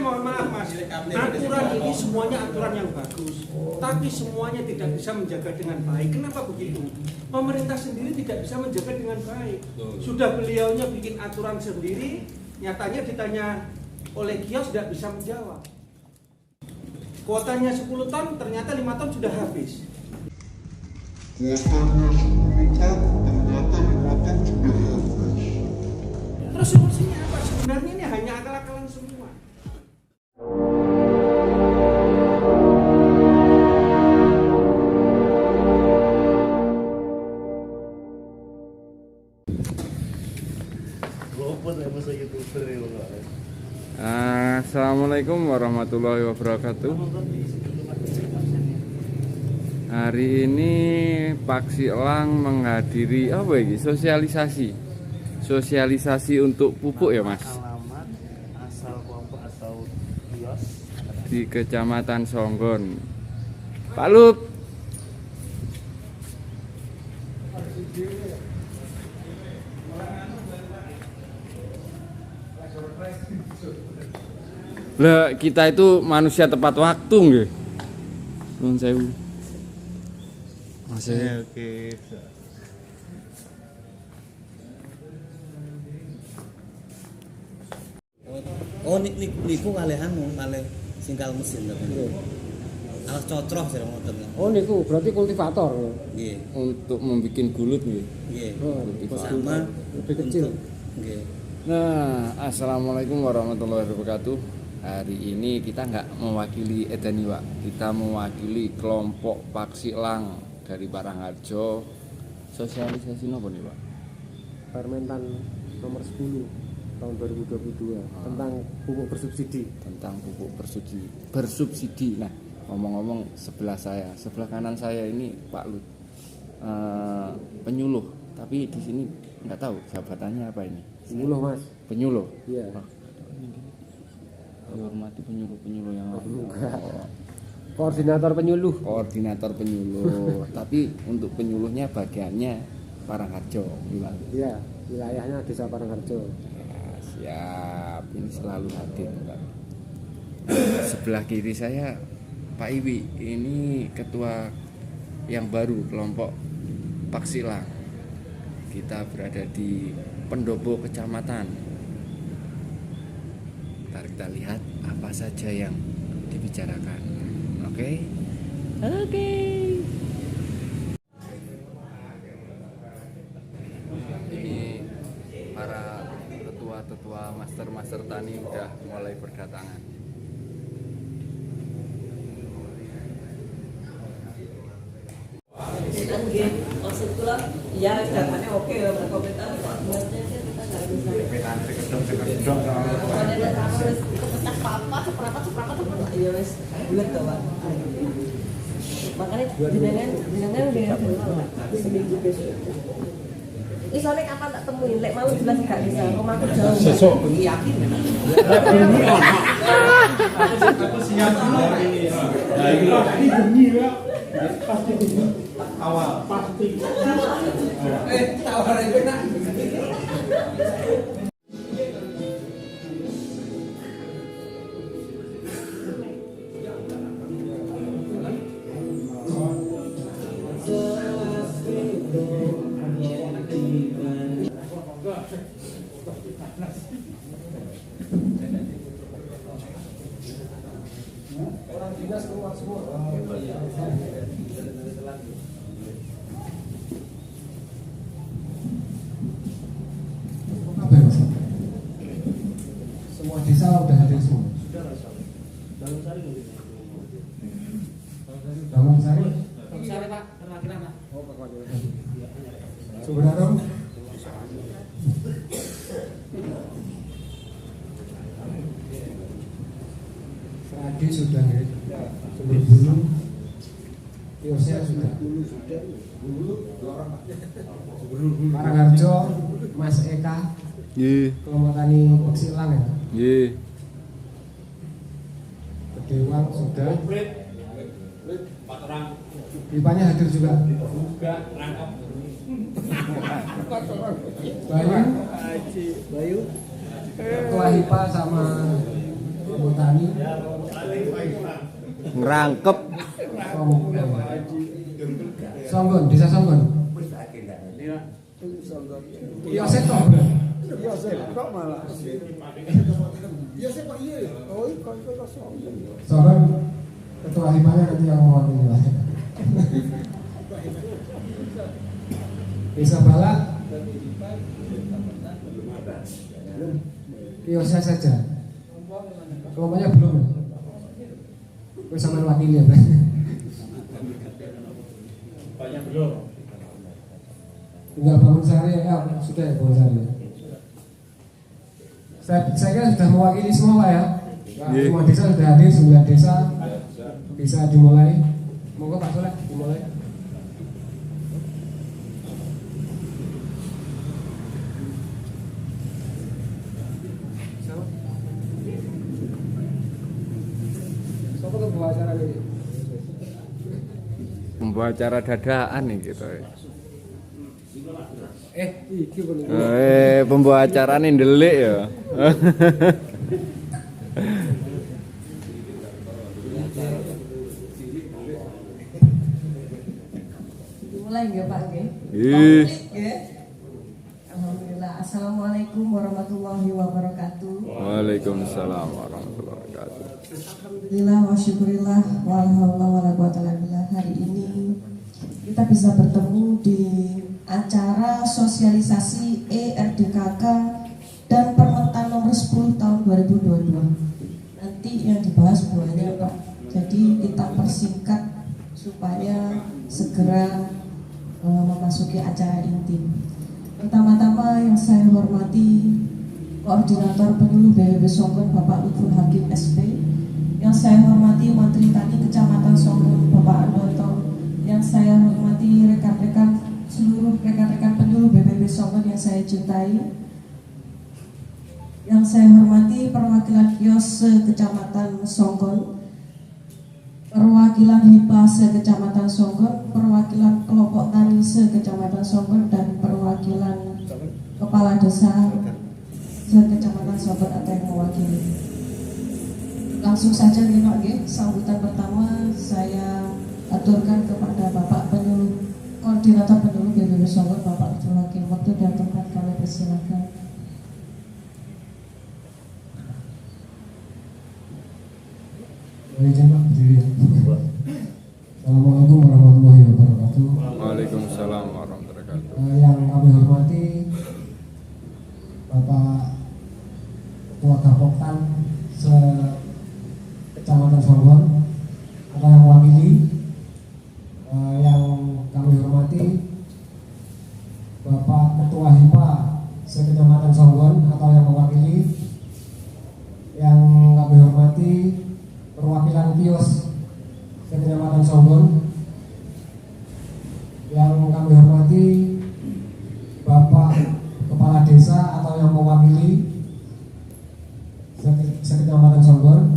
mohon maaf Mas, aturan ini semuanya aturan yang bagus, tapi semuanya tidak bisa menjaga dengan baik. Kenapa begitu? Pemerintah sendiri tidak bisa menjaga dengan baik. Sudah beliaunya bikin aturan sendiri, nyatanya ditanya oleh kios tidak bisa menjawab. Kuotanya 10 ton, ternyata 5 ton sudah habis. Terus solusinya apa? Sebenarnya ini hanya akal-akalan semua. Assalamualaikum warahmatullahi wabarakatuh. Hari ini Pak Silang menghadiri apa ini? Sosialisasi untuk pupuk ya Mas? Alamat, asal kelompok atau kios Di Kecamatan Songgon. Pak Lup. Lah kita itu manusia tepat waktu nggih. Nuwun sewu. Masih oke. Oh niku kalih kalih singkal mesin to. Alas cocroh sira ngoten. Oh niku berarti kultivator. Nggih. untuk membuat gulut nggih. Nggih. Oh, Sama lebih kecil. Nggih. Nah, assalamualaikum warahmatullahi wabarakatuh. Hari ini kita nggak mewakili Edaniwa, kita mewakili kelompok Pak Silang dari Parangharjo. Sosialisasi nopo nih Pak? Permentan nomor 10 tahun 2022 tentang pupuk bersubsidi. Tentang pupuk bersubsidi. Nah, ngomong-ngomong sebelah kanan saya ini Pak Lut, penyuluh. Tapi di sini nggak tahu jabatannya apa ini. Penyuluh Mas. Penyuluh. Iya. Hormati penyuluh yang Koordinator penyuluh. koordinator penyuluh. Tapi untuk penyuluhnya bagiannya Parangharjo, gimana? Iya, wilayahnya Desa Parangharjo. Ya, siap. Ini selalu hadir, Pak. Sebelah kiri saya Pak Iwi. Ini ketua yang baru kelompok Pak Silang. Kita berada di pendopo kecamatan. Ntar kita lihat apa saja yang dibicarakan. Oke? Oke. Ini para tetua-tetua master tani udah mulai berdatangan. Nggih, maksud kula ya datanya oke ya berkomentar kok buatnya kita nggak bisa. Pecah apa seberapa ya wes bulat to Pak. Makanya jenengan udah seminggu besok. Ini soalnya kapan tak temuin, lek malu jelas gak bisa, rumahku jauh. Sesok yakin. Aku siap ini. Nah, ini bunyi ya. Pasti bunyi. Awal pasti. Tawar itu nak. Orang dinas keluar semua. Apa ya Mas? Semua desa udah hadir semua. Bangun Sari Bangun Sari. Sore Pak, perwakilan Pak. Oh, perwakilan. Sebenarnya Seradi sudah ya. Sumber bulu. Kiosnya sudah. Parangharjo, Mas Eka. Nggih. Kelompok tani Pak Silang ya. Nggih. Kedewang sudah. Pipanya hadir juga. Bayu. Ketua HIPA sama anggota Tani Ngerangkep. Songgon, desa Songgon. Iya setok. Songgon ketua hibahnya nanti yang mewakili lah. Desa Balak kiosnya saja. Kelompoknya belum. Gue sama wakili ya, Bang. Banyak belum. Tinggal bangun sehari ya, sudah ya bangun sehari. Saya kira sudah mewakili semua Pak ya. Semua desa sudah hadir, 9 desa bisa dimulai. Monggo Pak Soleh dimulai. Siapa tuh bawa acara ini? Membawa acara dadaan nih gitu. Iki boleh. Pembawa acara nih ndelik ya. Mulai nggak Pak? Ih. Alhamdulillah. Assalamualaikum warahmatullahi wabarakatuh. Waalaikumsalam warahmatullahi wabarakatuh. Alhamdulillah wa syukurillah wa la haula wa la quwwata illa billah. Hari ini kita bisa bertemu di acara sosialisasi ERDKK dan Permentan nomor 10 tahun 2022. Nanti yang dibahas banyak Pak. Jadi kita persingkat supaya segera memasuki acara inti. Pertama-tama yang saya hormati Koordinator Penyuluh BPB Songgon Bapak Lutful Hakim SP, yang saya hormati Menteri Tani Kecamatan Songgon Bapak Andoto, yang saya hormati rekan-rekan seluruh rekan-rekan penyuluh BPB Songgon yang saya cintai, yang saya hormati perwakilan kios Kecamatan Songgon, perwakilan HIPA se-Kecamatan Songgon, perwakilan kelompok tani se-Kecamatan Songgon, dan perwakilan kepala desa se-Kecamatan Songgon atau yang mewakili. Langsung saja nih Pak, sambutan pertama saya aturkan kepada Bapak Penyuluh Koordinator Penyuluh BPB Songgon Bapak Lutful Hakim. Waktu dan tempat kami persilakan. Izin Pak, berdiri ya. Assalamualaikum warahmatullahi wabarakatuh. Waalaikumsalam warahmatullahi wabarakatuh. Yang kami hormati Bapak Ketua Gapoktan se-Kecamatan Songgon atau yang mewakili. Yang kami hormati Bapak Ketua HIPA se-Kecamatan Songgon atau yang mewakili. Yang kami hormati perwakilan kios Kecamatan Songgon, yang kami hormati Bapak Kepala Desa atau yang mewakili Kecamatan Songgon.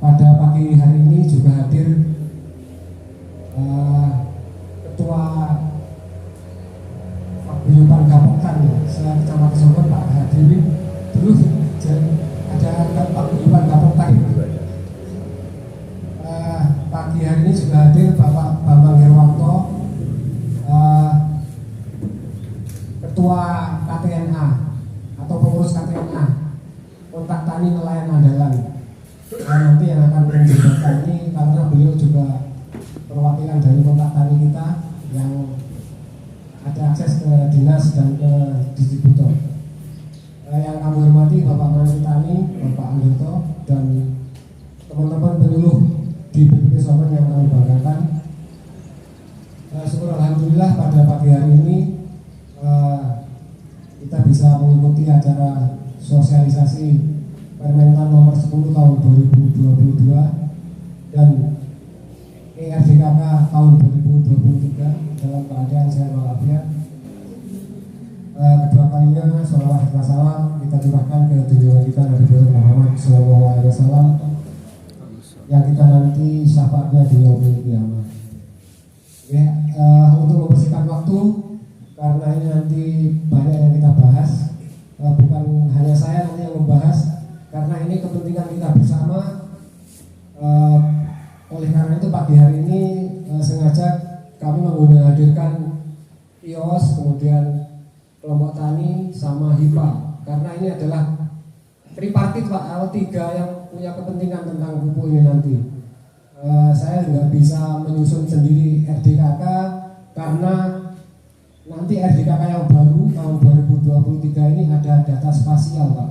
Pada pagi hari ini juga hadir Ketua Paguyuban Gapoktan Kecamatan Songgon Pak Hadiri. Dulu ada Paguyuban Gapoktan. Pagi hari ini juga hadir Bapak Bambang Herwanto, Ketua KTNA atau pengurus KTNA, Kontak Tani Nelayan Andalan. Nanti yang akan menjelaskan ini karena beliau juga perwakilan dari Kontak Tani kita yang ada akses ke dinas dan ke distributor. Yang kami hormati Bapak Menteri Tani, Bapak Andoto, dan teman-teman penyuluh di BPB Songgon yang kami banggakan. Syukur alhamdulillah pada pagi hari ini kita bisa mengikuti acara sosialisasi Permentan nomor 10 tahun 2022 dan ERDKK tahun 2023 dalam keadaan sehat walafiat. Kedua kalinya sholawat dan salam kita curahkan ke junjungan kita Nabi Muhammad SAW yang kita nanti syafaatnya di yaumil qiyamah. Ya, untuk membersihkan waktu karena ini nanti banyak yang kita bahas, bukan hanya saya nanti yang membahas, karena ini kepentingan kita bersama. Oleh karena itu pagi hari ini sengaja kami menghadirkan IOS, kemudian kelompok tani sama HIPA, karena ini adalah tripartit Pak, atau tiga yang punya kepentingan tentang pupuk ini nanti. Saya nggak bisa menyusun sendiri RDKK karena nanti RDKK yang baru tahun 2023 ini ada data spasial Pak.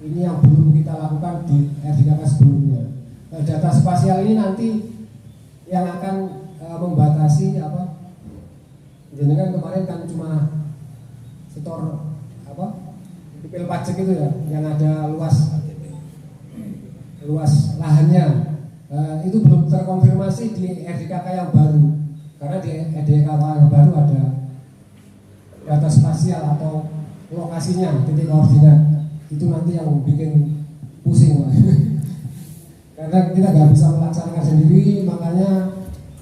Ini yang belum kita lakukan di RDKK sebelumnya. Data spasial ini nanti yang akan membatasi apa? Jadi kan kemarin kan cuma setor apa? Pil pajak itu ya, yang ada luas lahannya. Itu belum terkonfirmasi di RDKK yang baru, karena di RDKK yang baru ada data spasial atau lokasinya, titik koordinat. Itu nanti yang bikin pusing Pak. Karena kita nggak bisa melaksanakan sendiri, makanya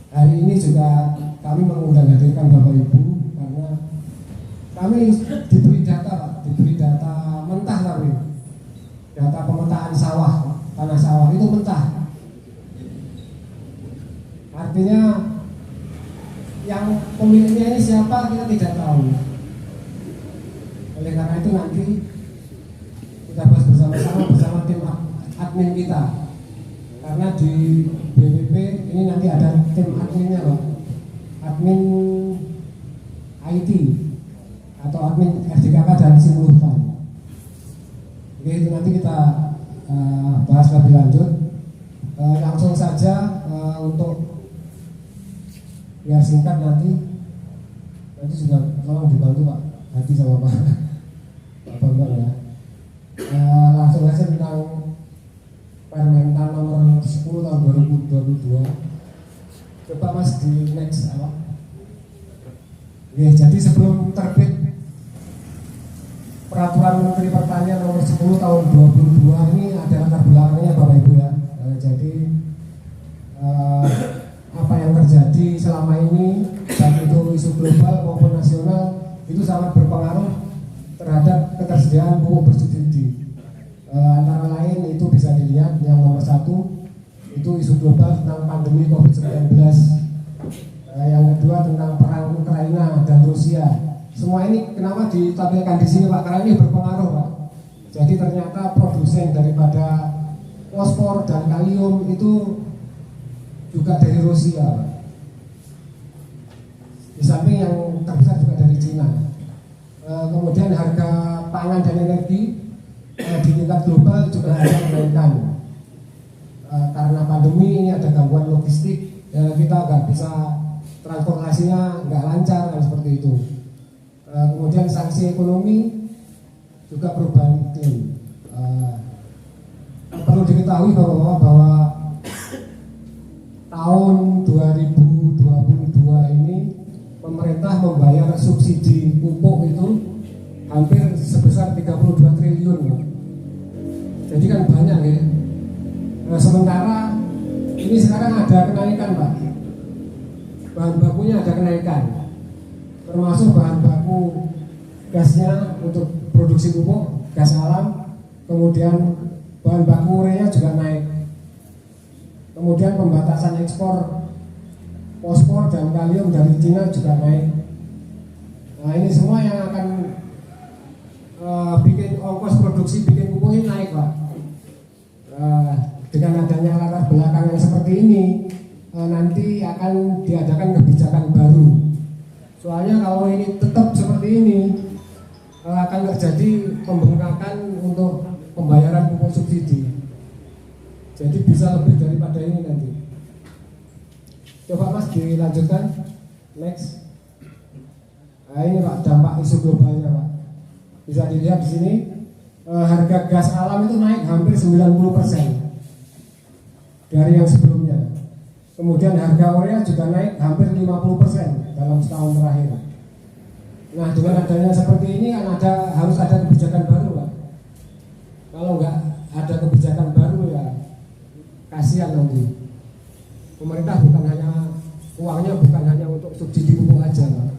hari ini juga kami mengundang hadirkan Bapak Ibu, karena kami diberi data Pak, diberi data mentah, tapi data pemetaan sawah, tanah sawah itu mentah. Artinya yang pemiliknya ini siapa kita tidak tahu. Oleh karena itu nanti kita bahas bersama tim admin kita. Karena di BPP ini nanti ada tim adminnya loh, admin IT atau admin RDKK dan simultan. Oke, itu nanti kita bahas lebih lanjut. Langsung saja untuk biar singkat nanti juga tolong dibantu Pak Hadi sama Pak Bambang ya. Langsung aja tentang Permentan nomor 10 tahun 2022. Coba Mas di next apa? Ya, jadi sebelum terbit Peraturan Menteri Pertanian nomor 10 tahun 2022 ini ada latar belakangnya Bapak Ibu ya. Jadi apa yang terjadi selama ini, baik itu isu global maupun nasional, itu sangat berpengaruh terhadap ketersediaan pupuk bersubsidi. Antara lain itu bisa dilihat yang nomor 1 itu isu global tentang pandemi COVID-19, yang kedua tentang perang Ukraina dan Rusia. Semua ini kenapa ditampilkan di sini Pak? Karena ini berpengaruh Pak. Jadi ternyata produsen daripada fosfor dan kalium itu juga dari Rusia, Pak. Di samping yang terbesar juga dari Cina. Kemudian harga pangan dan energi di tingkat global juga ada kenaikan. Karena pandemi ini ada gangguan logistik, kita nggak bisa, transportasinya nggak lancar dan seperti itu. Kemudian sanksi ekonomi juga perubahan iklim. Perlu diketahui bahwa tahun 2022 ini pemerintah membayar subsidi pupuk itu hampir sebesar 32 triliun. Jadi kan banyak ya. Sementara ini sekarang ada kenaikan Pak. Bahan bakunya ada kenaikan, termasuk bahan baku gasnya untuk produksi pupuk, gas alam. Kemudian bahan baku urea juga naik. Kemudian pembatasan ekspor fosfor dan kalium dari Cina juga naik. Nah ini semua yang akan bikin ongkos produksi bikin pupuk ini naik Pak. Dengan adanya latar belakang yang seperti ini, nanti akan diadakan kebijakan baru. Soalnya kalau ini tetap seperti ini, akan terjadi pembengkakan untuk pembayaran pupuk subsidi. Jadi bisa lebih daripada ini nanti. Coba Mas dilanjutkan, next. Nah ini Pak dampak isu globalnya Pak. Bisa dilihat di sini, harga gas alam itu naik hampir 90% dari yang sebelumnya. Kemudian harga urea juga naik hampir 50% dalam setahun terakhir. Nah dengan adanya seperti ini kan harus ada kebijakan baru Pak. Kalau nggak ada kebijakan baru ya kasihan nanti. Pemerintah uangnya bukan hanya untuk subsidi pupuk aja Pak.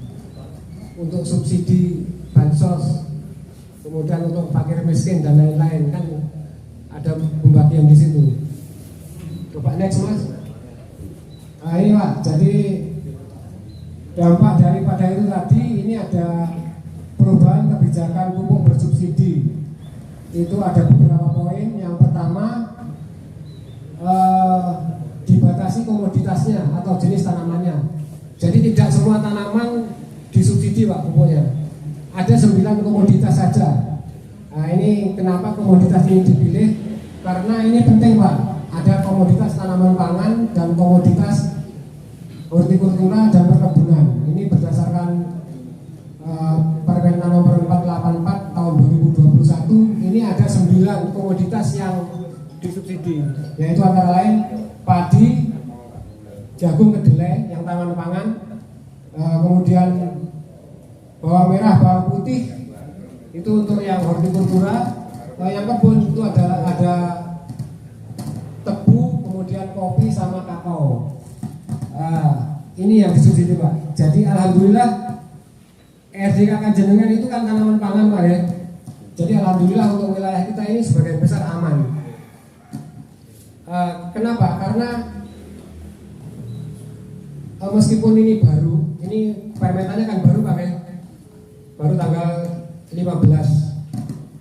Untuk subsidi bansos, kemudian untuk fakir miskin dan lain-lain kan ada pembagian di situ. Coba next mas. Nah ini Pak, jadi dampak daripada itu tadi ini ada perubahan kebijakan pupuk bersubsidi. Itu ada beberapa poin. Yang pertama, dibatasi komoditasnya atau jenis tanamannya. Jadi tidak semua tanaman disubsidi Pak pupuknya. Ada 9 komoditas saja. Nah ini kenapa komoditas ini dipilih? Karena ini penting Pak. Ada komoditas tanaman pangan dan komoditas hortikultura dan perkebunan. Ini berdasarkan Permentan nomor 484 tahun 2021. Ini ada 9 komoditas yang disubsidi, yaitu antara lain padi, jagung kedelai yang taman pangan, kemudian bawang merah, bawang putih itu untuk yang hortikultura, yang kebun itu ada tebu, kemudian kopi sama kakao. Ini yang disubsidi Pak. Jadi alhamdulillah RDKK jenengan itu kan tanaman pangan Pak ya. Jadi alhamdulillah untuk wilayah kita ini sebagian besar aman. Kenapa? Karena meskipun ini baru, ini permentannya kan baru Pak ya, baru tanggal 15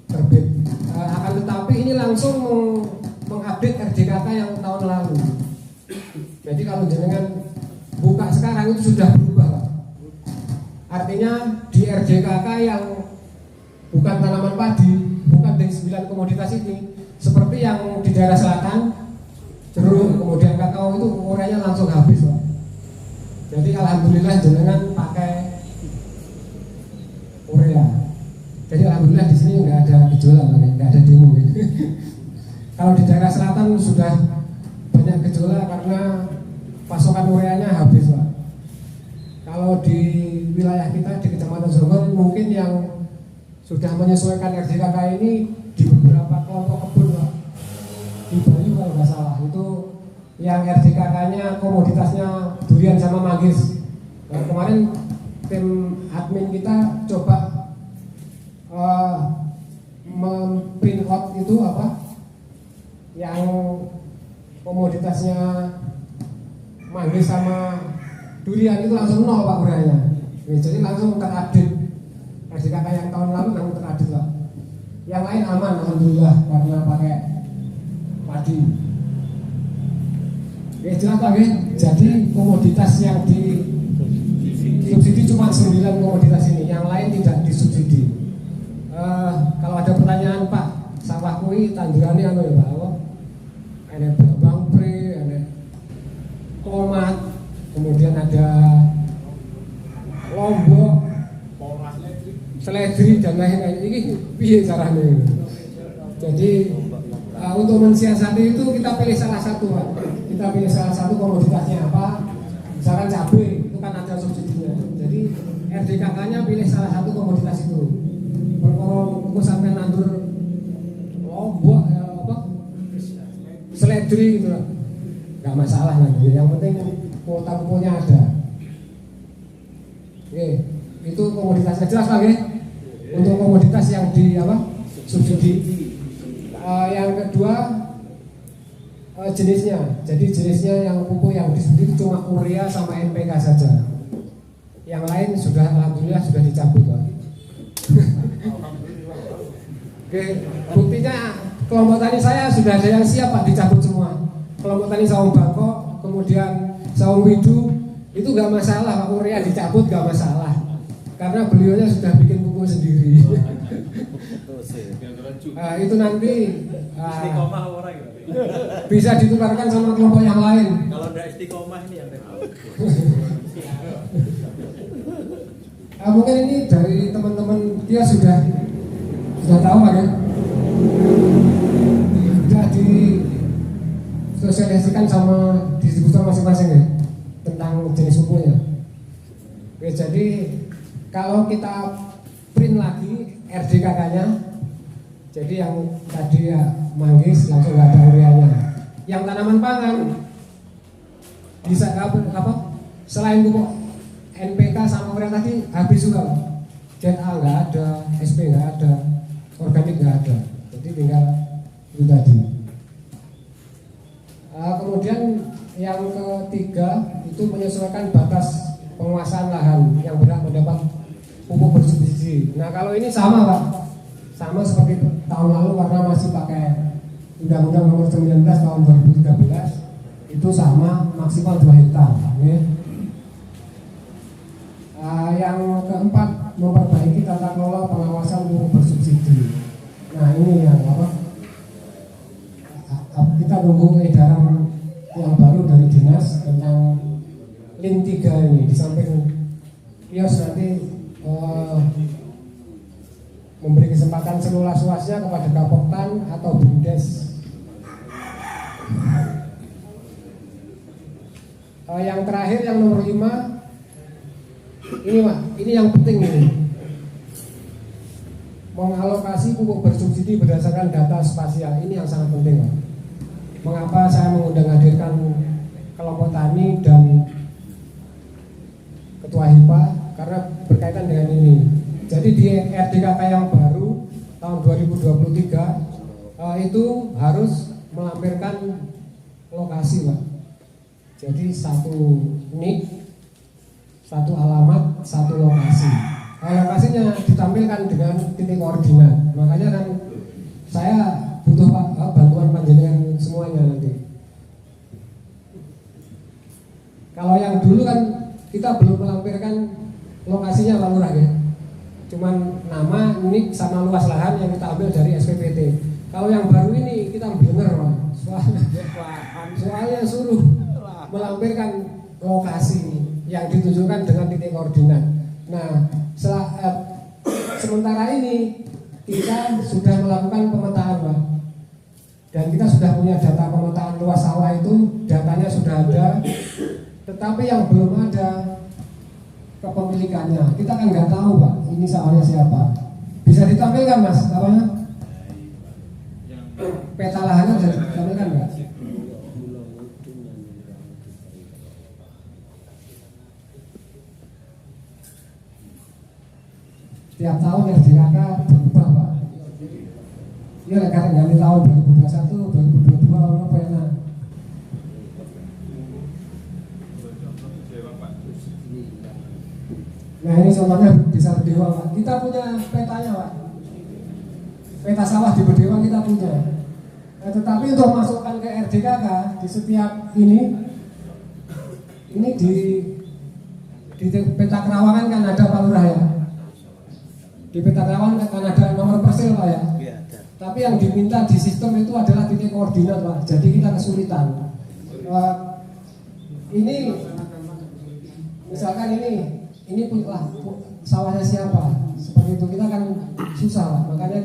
terbit. Akan tetapi ini langsung mengupdate RDKK yang tahun lalu. Jadi kalau jenengan buka sekarang itu sudah berubah Pak. Artinya di RDKK yang bukan tanaman padi, bukan dari 9 komoditas ini, seperti yang di daerah selatan, jeruk, kemudian kakao itu ureanya langsung habis Pak. Jadi alhamdulillah jenengan pakai urea. Jadi alhamdulillah di sini nggak ada gejolak, nggak ada demo. Kalau di daerah selatan sudah banyak gejolak karena pasokan ureanya habis Pak. Kalau di wilayah kita di Kecamatan Jonggol mungkin yang sudah menyesuaikan RDKK ini di beberapa kelompok kebun Pak. Di Bali kalau nggak salah itu yang RDKK-nya komoditasnya durian sama manggis. Nah, kemarin tim admin kita coba memprint out itu apa yang komoditasnya manggis sama durian itu langsung 0 Pak ureanya. Jadi langsung terupdate. RDKK yang tahun lalu langsung terupdate Pak. Yang lain aman alhamdulillah karena pakai padi. Jelas Pak ya. Jadi komoditas yang disubsidi cuma 9 komoditas ini, yang lain tidak disubsidi. Kalau ada pertanyaan Pak, sawah kui tandurane anu ya Pak, apa? Ada bawang pre, ada tomat, kemudian ada lombok, seledri dan lain-lain. Ini piye caranya? Jadi untuk mensiasati itu kita pilih salah satu Pak. Kita pilih salah satu komoditasnya apa. Misalkan cabai itu kan ada subsidinya. Jadi RDKK-nya pilih salah satu komoditas itu. Kalau aku sampai nandur lombok ya apa? Seledri gitu. Enggak masalah nanti. Yang penting kuota pupuknya ada. Oke, itu komoditasnya jelas Pak ya? Untuk komoditas yang di apa? Subsidi. Yang kedua jenisnya. Jadi jenisnya yang pupuk yang disubsidi itu cuma urea sama NPK saja. Yang lain sudah alhamdulillah sudah dicabut Pak. Oke, buktinya kelompok tani saya sudah ada yang siap Pak dicabut semua. Kelompok tani Saung Bangkok, kemudian Saung Widu itu nggak masalah Pak, urea dicabut nggak masalah. Karena beliaunya sudah bikin pupuk sendiri. Itu nanti bisa ditukarkan sama kelompok yang lain. Kalau tidak istiqomah ini yang repot. Mungkin ini dari teman-teman dia sudah tahu Pak ya. Sudah disosialisasikan sama distributor masing-masing ya tentang jenis pupuknya. Oke, jadi kalau kita print lagi RDKK-nya, jadi yang tadi ya manggis langsung nggak ada ureanya. Yang tanaman pangan bisa apa? Selain pupuk NPK sama urea tadi habis juga Pak. ZA nggak ada, SP nggak ada, organik nggak ada. Jadi tinggal itu tadi. Kemudian yang ketiga itu menyesuaikan batas penguasaan lahan yang berhak mendapat pupuk bersubsidi. Nah kalau ini sama Pak, sama seperti tahun lalu karena masih pakai Undang-Undang Nomor 19 tahun 2013 itu sama maksimal 2 hektar. Ya. Yang keempat memperbaiki tata kelola pengawasan pupuk bersubsidi. Nah ini yang apa? Kita nunggu edaran yang baru dari dinas tentang LIN 3 ini. Di samping kios nanti memberi kesempatan seluas-luasnya kepada Kapoktan atau BUMDes. Yang terakhir yang nomor 5 ini Pak, ini yang penting ini. Mengalokasi pupuk bersubsidi berdasarkan data spasial ini yang sangat penting Pak. Mengapa saya mengundang hadirkan kelompok tani dan ketua HIPA? Karena berkaitan dengan ini. Jadi di RDKK yang baru tahun 2023 itu harus melampirkan lokasi Pak. Jadi satu nik, satu alamat, satu lokasi. Lokasinya ditampilkan dengan titik koordinat. Makanya kan saya butuh bantuan panjenengan semuanya nanti. Kalau yang dulu kan kita belum melampirkan lokasinya Pak Lurah ya. Cuman nama, nik sama luas lahan yang kita ambil dari SPPT. Kalau yang baru ini kita bener Pak. Soalnya suruh melampirkan lokasi yang ditunjukkan dengan titik koordinat. Nah, sementara ini kita sudah melakukan pemetaan Pak. Dan kita sudah punya data pemetaan luas sawah itu, datanya sudah ada. Tetapi yang belum ada kepemilikannya, kita kan nggak tahu Pak, ini sawahnya siapa. Bisa ditampilkan Mas, apanya? Peta lahannya bisa ditampilkan nggak? Tiap tahun RDKK berubah Pak. Iya karena ganti tahun 2021, 2022 apa enak. Nah ini contohnya desa Bedewa Pak. Kita punya petanya Pak. Peta sawah di Bedewa kita punya. Nah, tetapi untuk masukkan ke RDKK di setiap ini di peta kerawangan kan ada Pak Lurah ya. Di peta kerawangan kan ada nomor parcel Pak ya. Tapi yang diminta di sistem itu adalah titik koordinat Pak. Jadi kita kesulitan. Ini misalkan ini lah sawahnya siapa? Seperti itu kita kan susah Pak. Makanya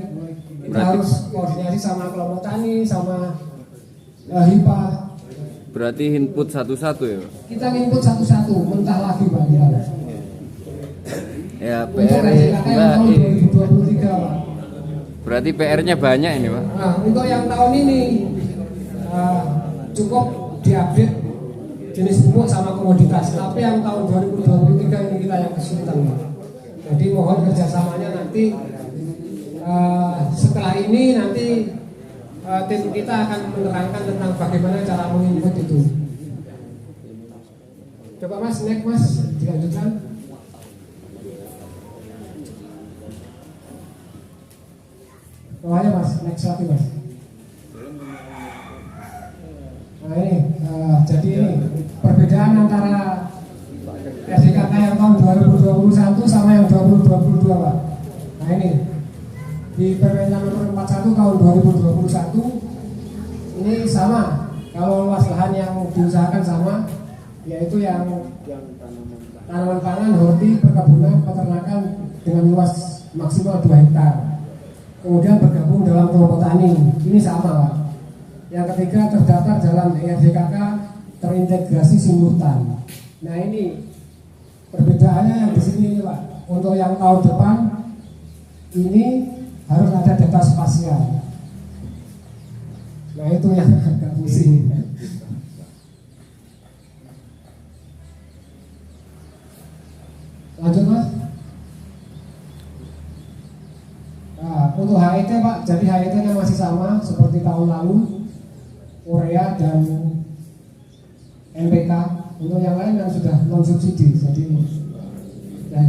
kita harus koordinasi sama kelompok tani, sama HIPA. Berarti input satu-satu ya Pak? Kita input satu-satu, mentah lagi Pak kita. Ya Untuk PR tahun 2023 Pak. Berarti PR-nya banyak ini Pak. Nah untuk yang tahun ini cukup diupdate jenis pupuk sama komoditas. Tapi yang tahun 2023 ini kita yang kesulitan Pak. Jadi mohon kerjasamanya nanti setelah ini nanti tim kita akan menerangkan tentang bagaimana cara menginput itu. Coba Mas, next Mas, dilanjutkan. Bawahnya Mas, next lagi Mas. Nah ini, jadi ini perbedaan antara RDKK yang tahun 2021 sama yang 2022 Pak. Nah ini di Permendak nomor 41 tahun 2021 ini sama. Kalau luas lahan yang diusahakan sama, yaitu yang tanaman pangan, horti, perkebunan, peternakan dengan luas maksimal 2 hektar. Kemudian bergabung dalam kelompok tani, ini sama Pak. Yang ketiga terdaftar dalam RDKK terintegrasi simultan. Nah ini perbedaannya yang di sini ini Pak. Untuk yang tahun depan ini harus ada data spasial. Nah itu yang agak pusing. Lanjut Mas. Nah, untuk HET Pak, jadi HET-nya masih sama seperti tahun lalu, urea dan NPK, untuk yang lain yang sudah non subsidi. Jadi ya,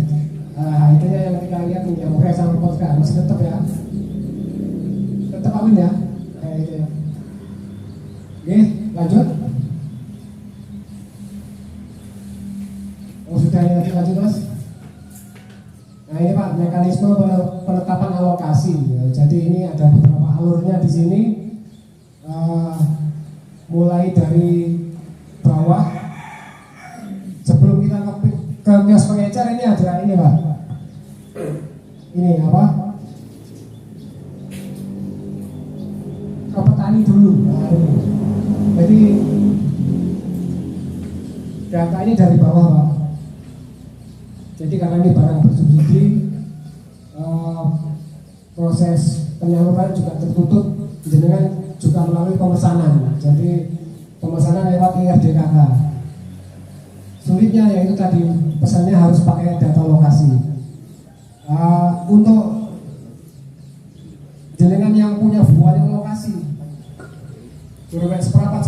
itu yang kita lihat yang urea sama poska masih tetap ya, tetap amin ya, kayak itu ya. Oke, lanjut. Oh sudah ya, lanjut mas. Nah ini Pak, mekanisme penetapan alokasi. Ya, jadi ini ada beberapa alurnya di sini, mulai dari bawah. Sebelum kita ke kios pengecer ini ada ini Pak. Ini apa? Ke petani dulu. Nah, ini. Jadi data ini dari bawah Pak. Jadi karena ini barang bersubsidi, proses penyaluran juga tertutup dengan juga melalui pemesanan. Jadi pemesanan lewat IRDKK. Sulitnya yaitu tadi pesannya harus pakai data lokasi. Untuk jenengan yang punya banyak lokasi, seperempat.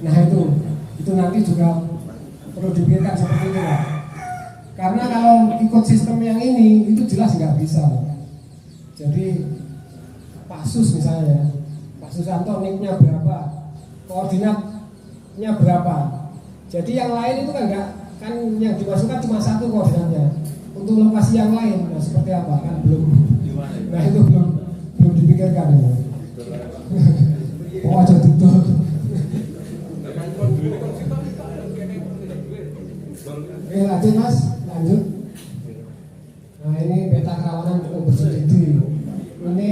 Nah itu nanti juga perlu dipikirkan seperti itu Pak. Karena kalau ikut sistem yang ini itu jelas nggak bisa. Jadi Pak Sus misalnya, Pak Susanto nicknya berapa, koordinatnya berapa. Jadi yang lain itu kan nggak, kan yang dimasukkan cuma satu koordinatnya. Untuk lokasi yang lain, nah seperti apa kan belum. Nah itu belum dipikirkan ya. Oh aja betul. Oke lanjut mas, lanjut. Nah ini peta kerawanan cukup bersubsidi. Ini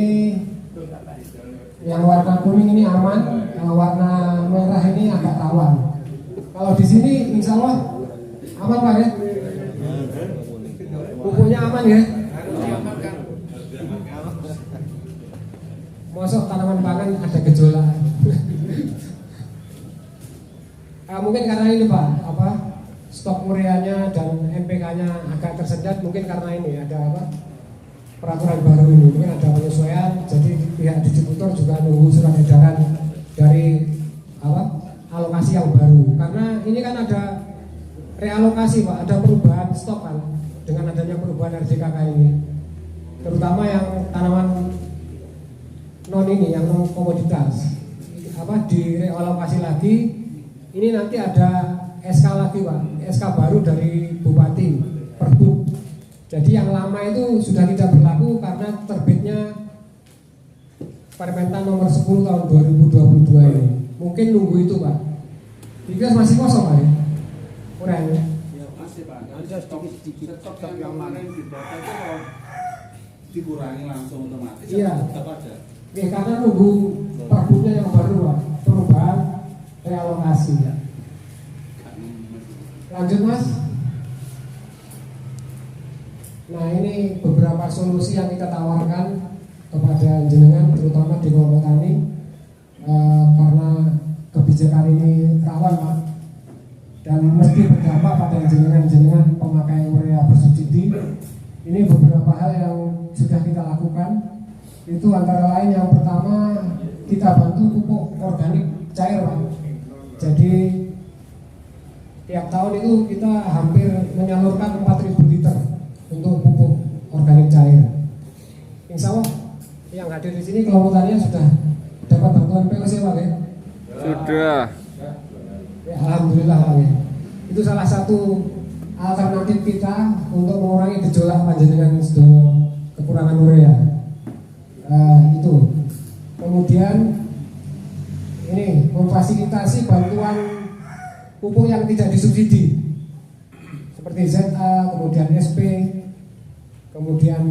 yang warna kuning ini aman, kalau warna merah ini agak rawan. Kalau di sini insya Allah aman Pak ya? Pupuknya aman ya? Masuk tanaman pangan ada gejolak. Mungkin karena ini Pak, stok ureanya dan NPK-nya agak tersendat, mungkin karena ini ada peraturan baru ini, mungkin ada penyesuaian. Jadi pihak distributor juga nunggu surat edaran dari alokasi yang baru. Karena ini kan ada realokasi Pak, ada perubahan stok kan dengan adanya perubahan RDKK ini, terutama yang tanaman non ini, yang non komoditas, direalokasi lagi. Ini nanti ada SK lagi Pak, SK baru dari Bupati Perbu. Jadi yang lama itu sudah tidak berlaku karena terbitnya Permentan nomor 10 tahun 2022 ini. Mungkin nunggu itu Pak. Tiga masih kosong Pak ya? Kurang ya? Ya masih Pak, ada sedikit stok yang kemarin di data itu kalau dikurangi langsung otomatis. Iya. Tetap ada. Oke, karena nunggu perbunya yang baru Pak, perubahan realokasi ya. Lanjut Mas. Nah ini beberapa solusi yang kita tawarkan kepada jenengan, terutama di kelompok tani, karena kebijakan ini rawan Pak, dan mesti berdampak pada jenengan pemakai urea bersubsidi. Ini beberapa hal yang sudah kita lakukan. Itu antara lain yang pertama, kita bantu pupuk organik cair Pak. Jadi tiap tahun itu kita hampir menyalurkan 4.000 liter untuk pupuk organik cair. Insya Allah yang hadir di sini kelompok tani sudah dapat bantuan POC Pak ya? Sudah. Ya, alhamdulillah Pak ya. Itu salah satu alternatif kita untuk mengurangi gejolak panjenengan kekurangan urea. Itu. Kemudian ini memfasilitasi bantuan pupuk yang tidak disubsidi seperti ZA, kemudian SP, kemudian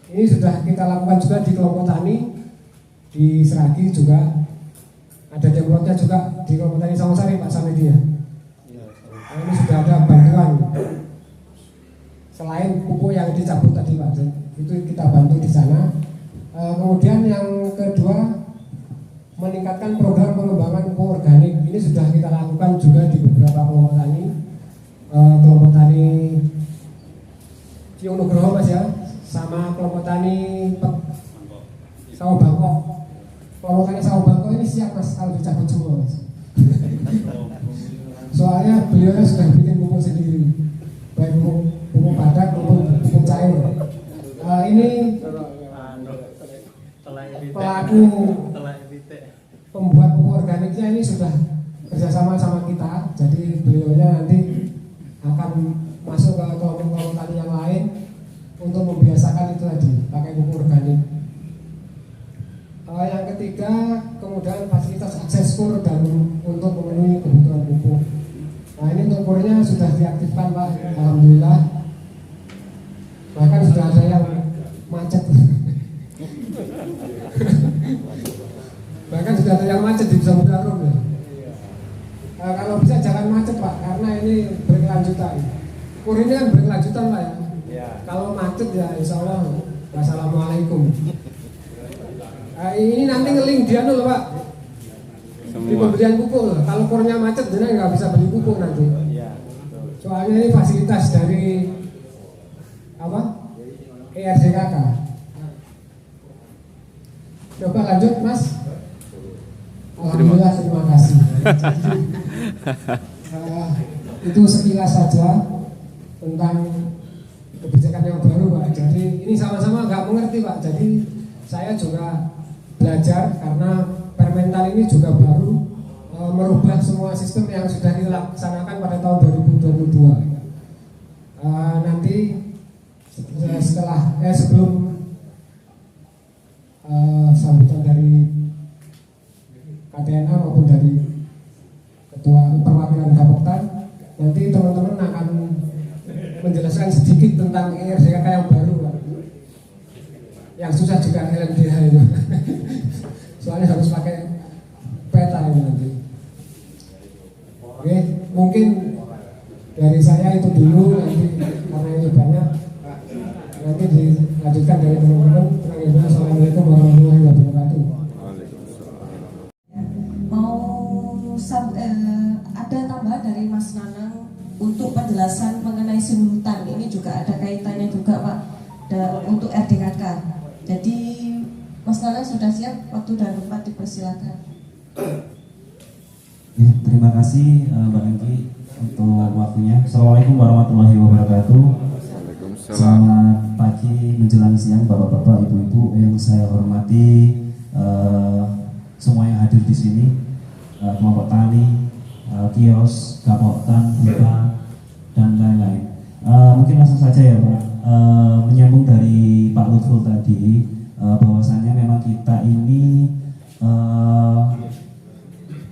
ini sudah kita lakukan juga di kelompok tani di Seragi juga, ada demplotnya juga di kelompok tani Sawasari Pak Samedia. Nah, ini sudah ada bantuan selain pupuk yang dicabut tadi Pak, itu kita bantu di sana. Kemudian yang kedua, meningkatkan program pengembangan pupuk organik. Ini sudah kita lakukan juga di beberapa kelompok tani, kelompok tani Ciung Nugroho Mas ya, sama kelompok tani Sawo Bangkok. Kelompok tani Sawo Bangkok ini siap Mas kalau dicabut semua Mas. Soalnya beliau sudah bikin pupuk sendiri, baik pupuk padat maupun pupuk cair. Ini pelaku pembuat pupuk organiknya ini sudah kerjasama sama kita, jadi beliaunya nanti akan masuk ke kelompok-kelompok tani yang lain untuk membiasakan itu tadi pakai pupuk organik. Yang ketiga, kemudian fasilitas akses kur dan untuk memenuhi kebutuhan pupuk. Nah ini untuk kurnya sudah diaktifkan Pak, alhamdulillah. Bahkan sudah ada yang macet. Bahkan sudah ada yang macet di Samudra ya. Kalau bisa jangan macet Pak, karena ini berkelanjutan. Kur ini kan berkelanjutan Pak ya. Kalau macet ya insya Allah wassalamualaikum. Ini nanti ngeling dia dulu Pak. Di pembelian pupuk. Kalau kurnya macet jadi nggak bisa beli pupuk nanti. Soalnya ini fasilitas dari apa? ERDKK. Coba lanjut Mas. Alhamdulillah terima kasih. Itu sekilas saja tentang kebijakan yang baru Pak. Jadi ini sama-sama nggak mengerti Pak. Jadi saya juga belajar karena Permental ini juga baru merubah semua sistem yang sudah dilaksanakan pada tahun 2022. Nanti sebelum sambutan dari KTNA maupun dari Ketua Perwakilan Gapoktan, nanti teman-teman akan menjelaskan sedikit tentang ERDKK yang baru Pak. Yang susah juga LMDH itu. Soalnya harus pakai peta ini nanti. Oke, mungkin dari saya itu dulu, nanti karena ini banyak nanti dilanjutkan dari teman-teman. Assalamualaikum warahmatullahi wabarakatuh. Ada tambahan dari Mas Nanang untuk penjelasan mengenai simultan. Ini juga ada kaitannya juga Pak untuk RDKK. Jadi Mas Nanang sudah siap, waktu dan tempat dipersilakan. Terima kasih Mbak Engki untuk waktunya. Assalamualaikum warahmatullahi wabarakatuh. Selamat pagi menjelang siang Bapak-bapak, Ibu-ibu yang saya hormati, semua yang hadir di sini, kelompok tani, kios, Gapoktan, Buka, dan lain-lain. Mungkin langsung saja ya Pak, menyambung dari Pak Lutful tadi, bahwasannya memang kita ini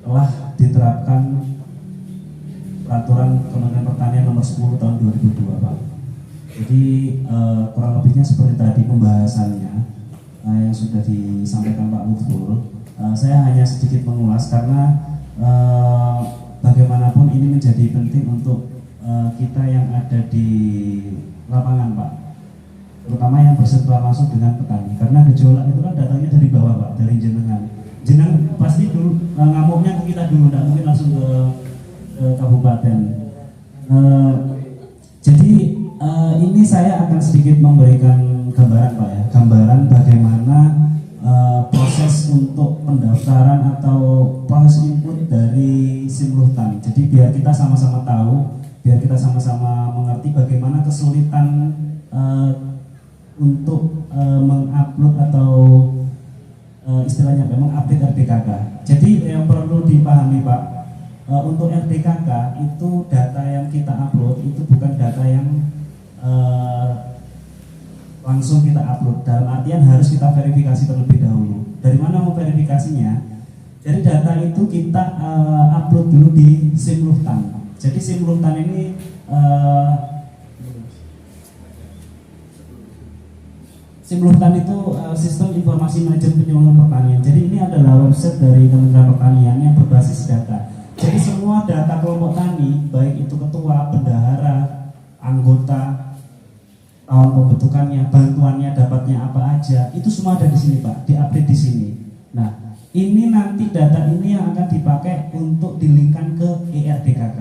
telah diterapkan peraturan Kementerian Pertanian nomor 10 tahun 2002 Pak. Jadi kurang lebihnya seperti tadi pembahasannya yang sudah disampaikan Pak Lutful. Saya hanya sedikit mengulas karena bagaimanapun ini menjadi penting untuk kita yang ada di lapangan Pak, terutama yang bersentuhan langsung dengan petani, karena gejolak itu kan datangnya dari bawah Pak, dari jenengan pasti dulu ngamuknya ke kita dulu, tidak mungkin langsung ke kabupaten. Jadi ini saya akan sedikit memberikan gambaran Pak ya, gambaran bagaimana proses untuk pendaftaran atau proses input dari Simluhtan. Jadi biar kita sama-sama tahu, biar kita sama-sama mengerti bagaimana kesulitan untuk mengupload atau istilahnya mengupdate RDKK. Jadi yang perlu dipahami Pak, untuk RDKK itu data yang kita upload itu bukan data yang langsung kita upload, dalam artian harus kita verifikasi terlebih dahulu. Dari mana mau verifikasinya? Dari data itu kita upload dulu di Simluhtan. Jadi Simluhtan ini Simluhtan itu sistem informasi manajemen penyuluhan pertanian. Jadi ini adalah website dari Kementerian Pertanian yang berbasis data. Jadi semua data kelompok tani, baik itu ketua, bendahara, anggota, tahun pembentukannya, bantuannya, dapatnya apa aja, itu semua ada di sini Pak, diupdate di sini. Nah, ini nanti data ini yang akan dipakai untuk dilingkan ke ERDKK.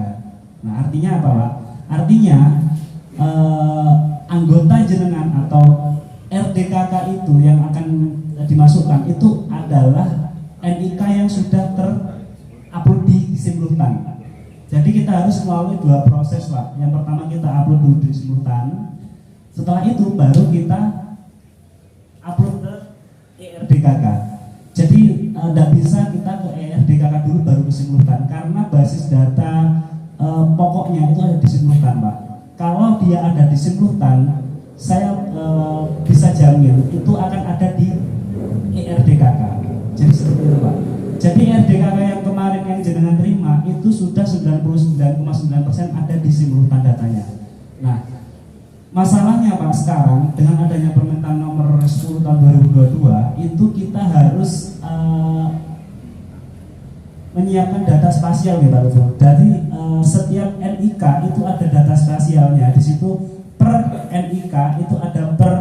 Nah, artinya apa Pak? Artinya anggota jenengan atau RDKK itu yang akan dimasukkan itu adalah NIK yang sudah terupload di simultan. Jadi kita harus melalui dua proses Pak. Yang pertama kita upload dulu di simultan. Setelah itu baru kita upload ke ERDKK. Jadi tidak bisa kita ke ERDKK dulu baru ke simultan karena basis data pokoknya itu ada di simultan Pak. Kalau dia ada di simultan, saya bisa jamin itu akan ada di ERDKK. Jadi seperti itu Pak. Jadi ERDKK yang kemarin yang jenengan terima itu sudah 99,9% ada di simultan datanya. Nah, masalahnya Pak sekarang dengan adanya permintaan nomor 10 tahun 2022 itu kita harus menyiapkan data spasial nih Pak Lutfi. Jadi setiap NIK itu ada data spasialnya. Di situ per NIK itu ada per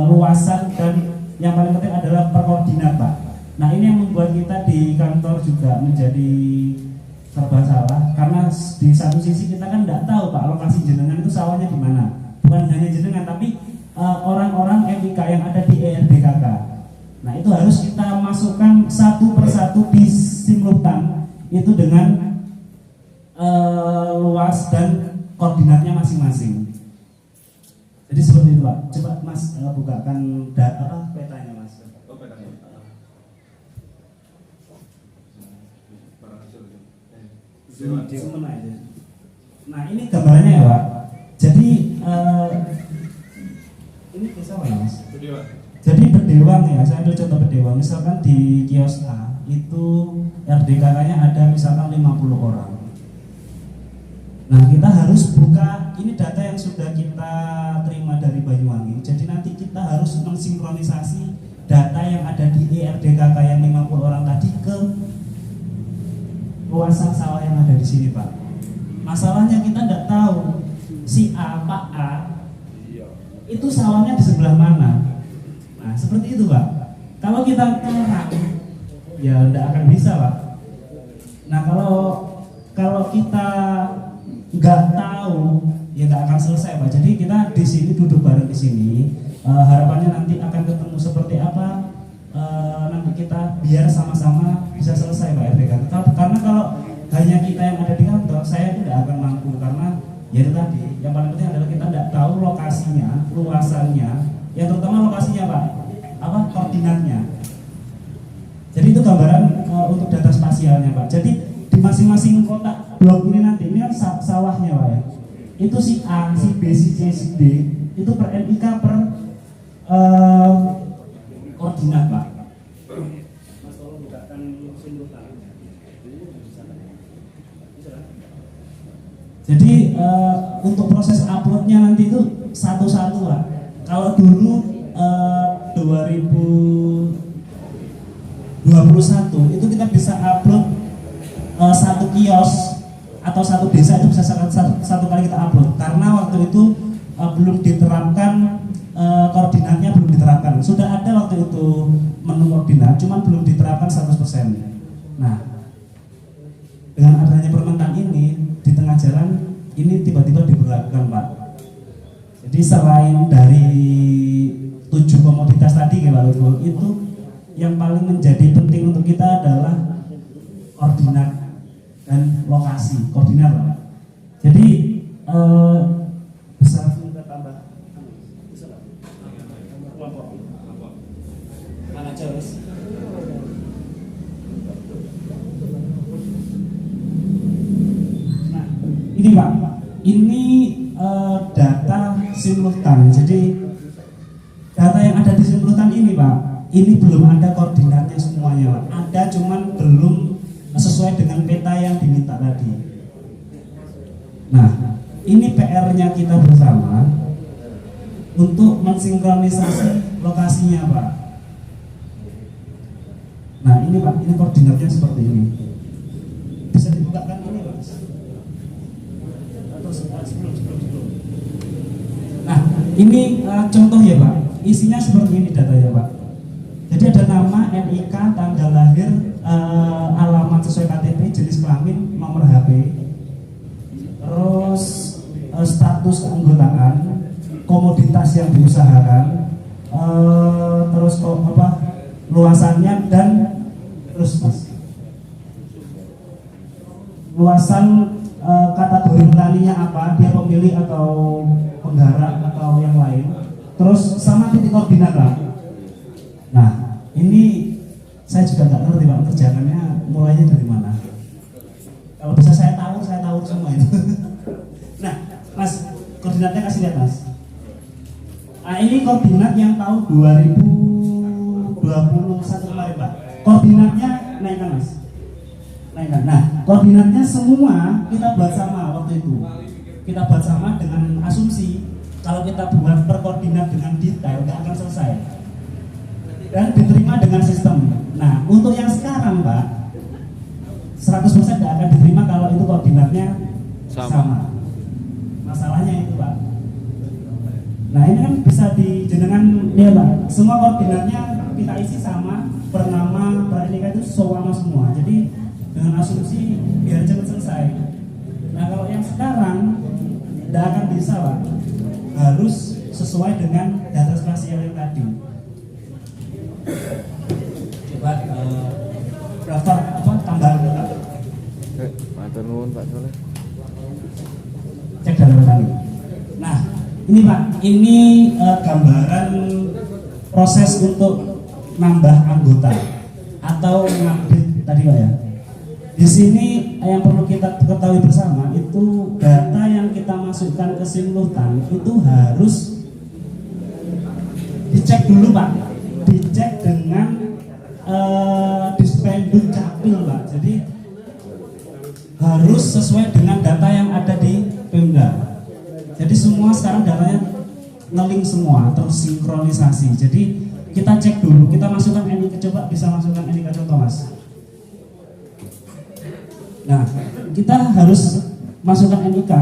luasan dan yang paling penting adalah per koordinat Pak. Nah ini yang membuat kita di kantor juga menjadi serba salah karena di satu sisi kita kan tidak tahu Pak lokasi jenengan itu sawahnya di mana. Bukan hanya jenengan tapi orang-orang NIK yang ada di ERDKK. Nah itu harus kita masukkan satu persatu di simultan itu dengan luas dan koordinatnya masing-masing. Jadi seperti itu Pak. Coba Mas bukakan data petanya Mas. Oh, petanya. Nah ini gambarnya ya Pak. Jadi ini desa mana Mas? Jadi Bedewang ya, saya ambil contoh Bedewang. Misalkan di kios A itu RDKK-nya ada misalkan 50 orang. Nah kita harus buka, ini data yang sudah kita terima dari Banyuwangi. Jadi nanti kita harus mensinkronisasi data yang ada di ERDKK yang 50 orang tadi ke luasan sawah yang ada di sini Pak. Masalahnya kita tidak tahu si A, Pak A itu sawahnya di sebelah mana. Nah seperti itu Pak. Kalau kita terang ya tidak akan bisa Pak. Nah kalau kita nggak tahu ya nggak akan selesai Pak. Jadi kita di sini duduk bareng di sini. Harapannya nanti akan ketemu seperti apa. Nanti kita biar sama-sama bisa selesai Pak RDK. Karena kalau hanya kita yang ada di kantor, saya tidak akan mampu karena ya itu tadi. Yang paling penting adalah kita tidak tahu lokasinya, luasannya, yang terutama lokasinya Pak, apa koordinatnya. Jadi itu gambaran untuk data spasialnya Pak. Jadi di masing-masing kotak blok ini nanti ini kan sawahnya Pak ya. Itu si A, si B, si C, si D itu per NIK per koordinat Pak. Mas tolong bukakan simultan. Jadi untuk proses uploadnya nanti itu satu-satu Pak. Kalau dulu 2021 itu kita bisa upload satu kios atau satu desa itu bisa satu kali kita upload karena waktu itu belum diterapkan koordinatnya belum diterapkan. Sudah ada waktu itu menu koordinat, cuman belum diterapkan 100%. Nah, dengan adanya permentan ini di tengah jalan ini tiba-tiba diberlakukan Pak. Jadi selain dari 7 komoditas tadi Pak Lutfi, itu yang paling menjadi penting untuk kita adalah koordinat dan lokasi. Koordinat Pak. Jadi besar kita tambah kelompok mana Joris. Nah ini Pak, ini data simultan. Jadi data yang ada di simultan ini Pak, ini belum ada koordinatnya semuanya Pak. Ada cuman belum sesuai dengan peta yang diminta tadi. Nah, ini PR-nya kita bersama untuk mensinkronisasi lokasinya Pak. Nah ini Pak, ini koordinatnya seperti ini. Bisa dibukakan ini Pak? Atau sebelum. Nah ini contoh ya Pak. Isinya seperti ini datanya Pak. Jadi ada nama, NIK, tanggal lahir, alamat sesuai KTP, jenis kelamin, nomor HP, terus status keanggotaan, komoditas yang diusahakan, terus luasannya dan terus Mas. luasan kategori petaninya apa, dia pemilih atau penggarap atau yang lain, terus sama titik koordinat lah. Nah ini saya juga nggak ngerti Pak kerjaannya mulainya dari mana. Kalau bisa saya tahu semua itu. Nah Mas, koordinatnya kasih lihat Mas. Nah ini koordinat yang tahun 2021 kemarin Pak. Koordinatnya naikkan Mas. Naikkan. Nah koordinatnya semua kita buat sama waktu itu. Kita buat sama dengan asumsi kalau kita buat per koordinat dengan detail nggak akan selesai. Dan diterima dengan sistem. Nah untuk yang sekarang Pak 100% nggak akan diterima kalau itu koordinatnya sama. Masalahnya itu Pak. Nah ini kan bisa dijenengan ya Pak. Semua koordinatnya kita isi sama, per nama, per NIK itu sama semua. Jadi dengan asumsi biar cepat selesai. Nah kalau yang sekarang tidak akan bisa Pak. Harus sesuai dengan data spasial yang tadi. Coba daftar apa tambahan Pak. Matur nuwun Pak Soleh. Cek data kami. Nah ini Pak, ini gambaran proses untuk nambah anggota atau ngupdate tadi Pak ya. Di sini yang perlu kita ketahui bersama itu data yang kita masukkan ke simultan itu harus dicek dulu Pak, dicek dengan Dispenduk Capil Pak. Jadi harus sesuai dengan data yang ada di Pemda. Jadi semua sekarang datanya ngeling semua, tersinkronisasi. Jadi kita cek dulu, kita masukkan NIK, coba bisa masukkan NIK contoh Mas. Nah, kita harus masukkan NIK.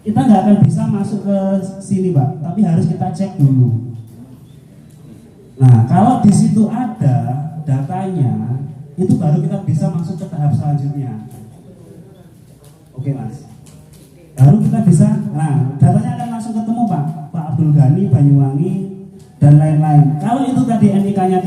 Kita nggak akan bisa masuk ke sini Pak, tapi harus kita cek dulu. Nah, kalau di situ ada datanya, itu baru kita bisa masuk ke tahap selanjutnya. Oke Mas. Baru kita bisa, nah datanya akan langsung ketemu Pak Abdul Ghani, Banyuwangi dan lain-lain. Kalau itu tadi NIK-nya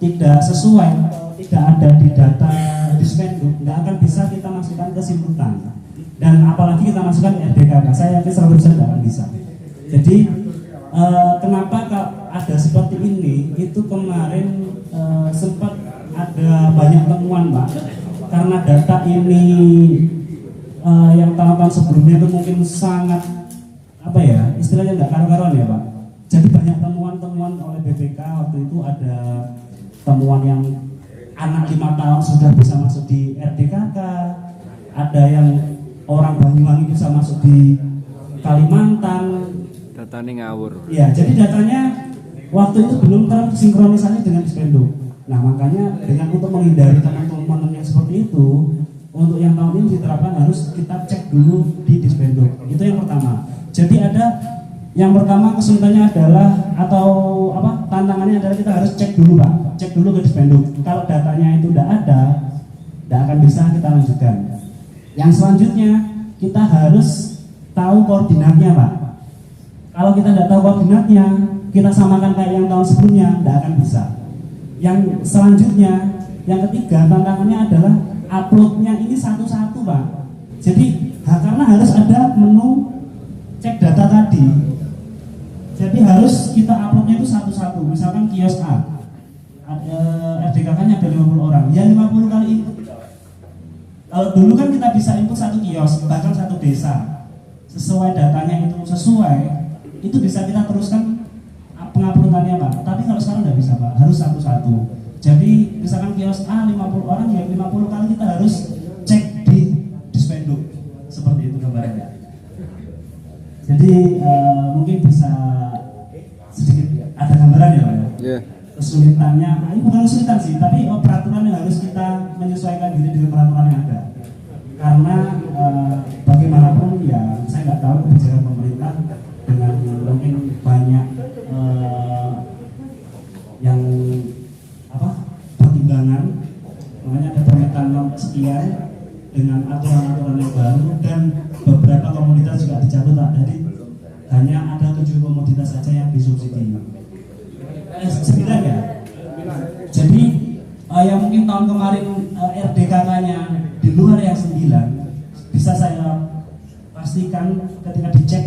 tidak sesuai, tidak ada di data Dispenduk, nggak akan bisa kita masukkan ke simultan. Dan apalagi kita masukkan RDKK, saya yakin 100% tidak akan bisa. Jadi kenapa ada seperti ini? Itu kemarin sempat ada banyak temuan Pak, karena data ini yang tahun-tahun sebelumnya itu mungkin sangat apa ya, istilahnya nggak karu-karuan ya Pak. Jadi banyak temuan-temuan oleh BPK waktu itu, ada temuan yang anak 5 tahun sudah bisa masuk di RDKK, ada yang orang Banyuwangi bisa masuk di Kalimantan. Datanya ngawur. Ya, jadi datanya waktu itu belum tersinkronisasi dengan Dispenduk. Nah makanya dengan untuk menghindari teman-teman yang seperti itu, untuk yang tahun ini diterapkan harus kita cek dulu di Dispenduk. Itu yang pertama. Jadi ada yang pertama kesulitannya adalah atau apa tantangannya adalah kita harus cek dulu Pak, cek dulu ke Dispenduk. Kalau datanya itu tidak ada, tidak akan bisa kita lanjutkan. Yang selanjutnya kita harus tahu koordinatnya Pak. Kalau kita tidak tahu koordinatnya, kita samakan kayak yang tahun sebelumnya, tidak akan bisa. Yang selanjutnya, yang ketiga tantangannya adalah uploadnya ini satu-satu Pak. Jadi karena harus ada menu cek data tadi. Jadi harus kita uploadnya itu satu-satu. Misalkan kios A, RDKK-nya ada 50 orang, ya 50 kali input. Kalau dulu kan kita bisa input satu kios, bahkan satu desa. Sesuai datanya itu sesuai, itu bisa kita teruskan penguploadannya Pak. Tapi kalau sekarang nggak bisa Pak, harus satu-satu. Jadi misalkan kios A 50 orang, ya 50 kali kita harus cek di Dispenduk. Seperti itu gambarnya. Jadi mungkin bisa sedikit ada gambaran ya Pak ya? Yeah. Kesulitannya, ini bukan kesulitan sih, tapi peraturan yang harus kita menyesuaikan diri dengan peraturan yang ada. Karena bagaimanapun ya saya nggak tahu kebijakan pemerintah dengan mungkin banyak yang apa pertimbangan, makanya ada pemetaan sekian dengan aturan-aturan yang baru dan beberapa komoditas juga dicabut Pak. Jadi hanya ada 7 komoditas saja yang disubsidi. 9 ya. Jadi yang mungkin tahun kemarin RDKK-nya di luar yang 9 bisa saya pastikan ketika dicek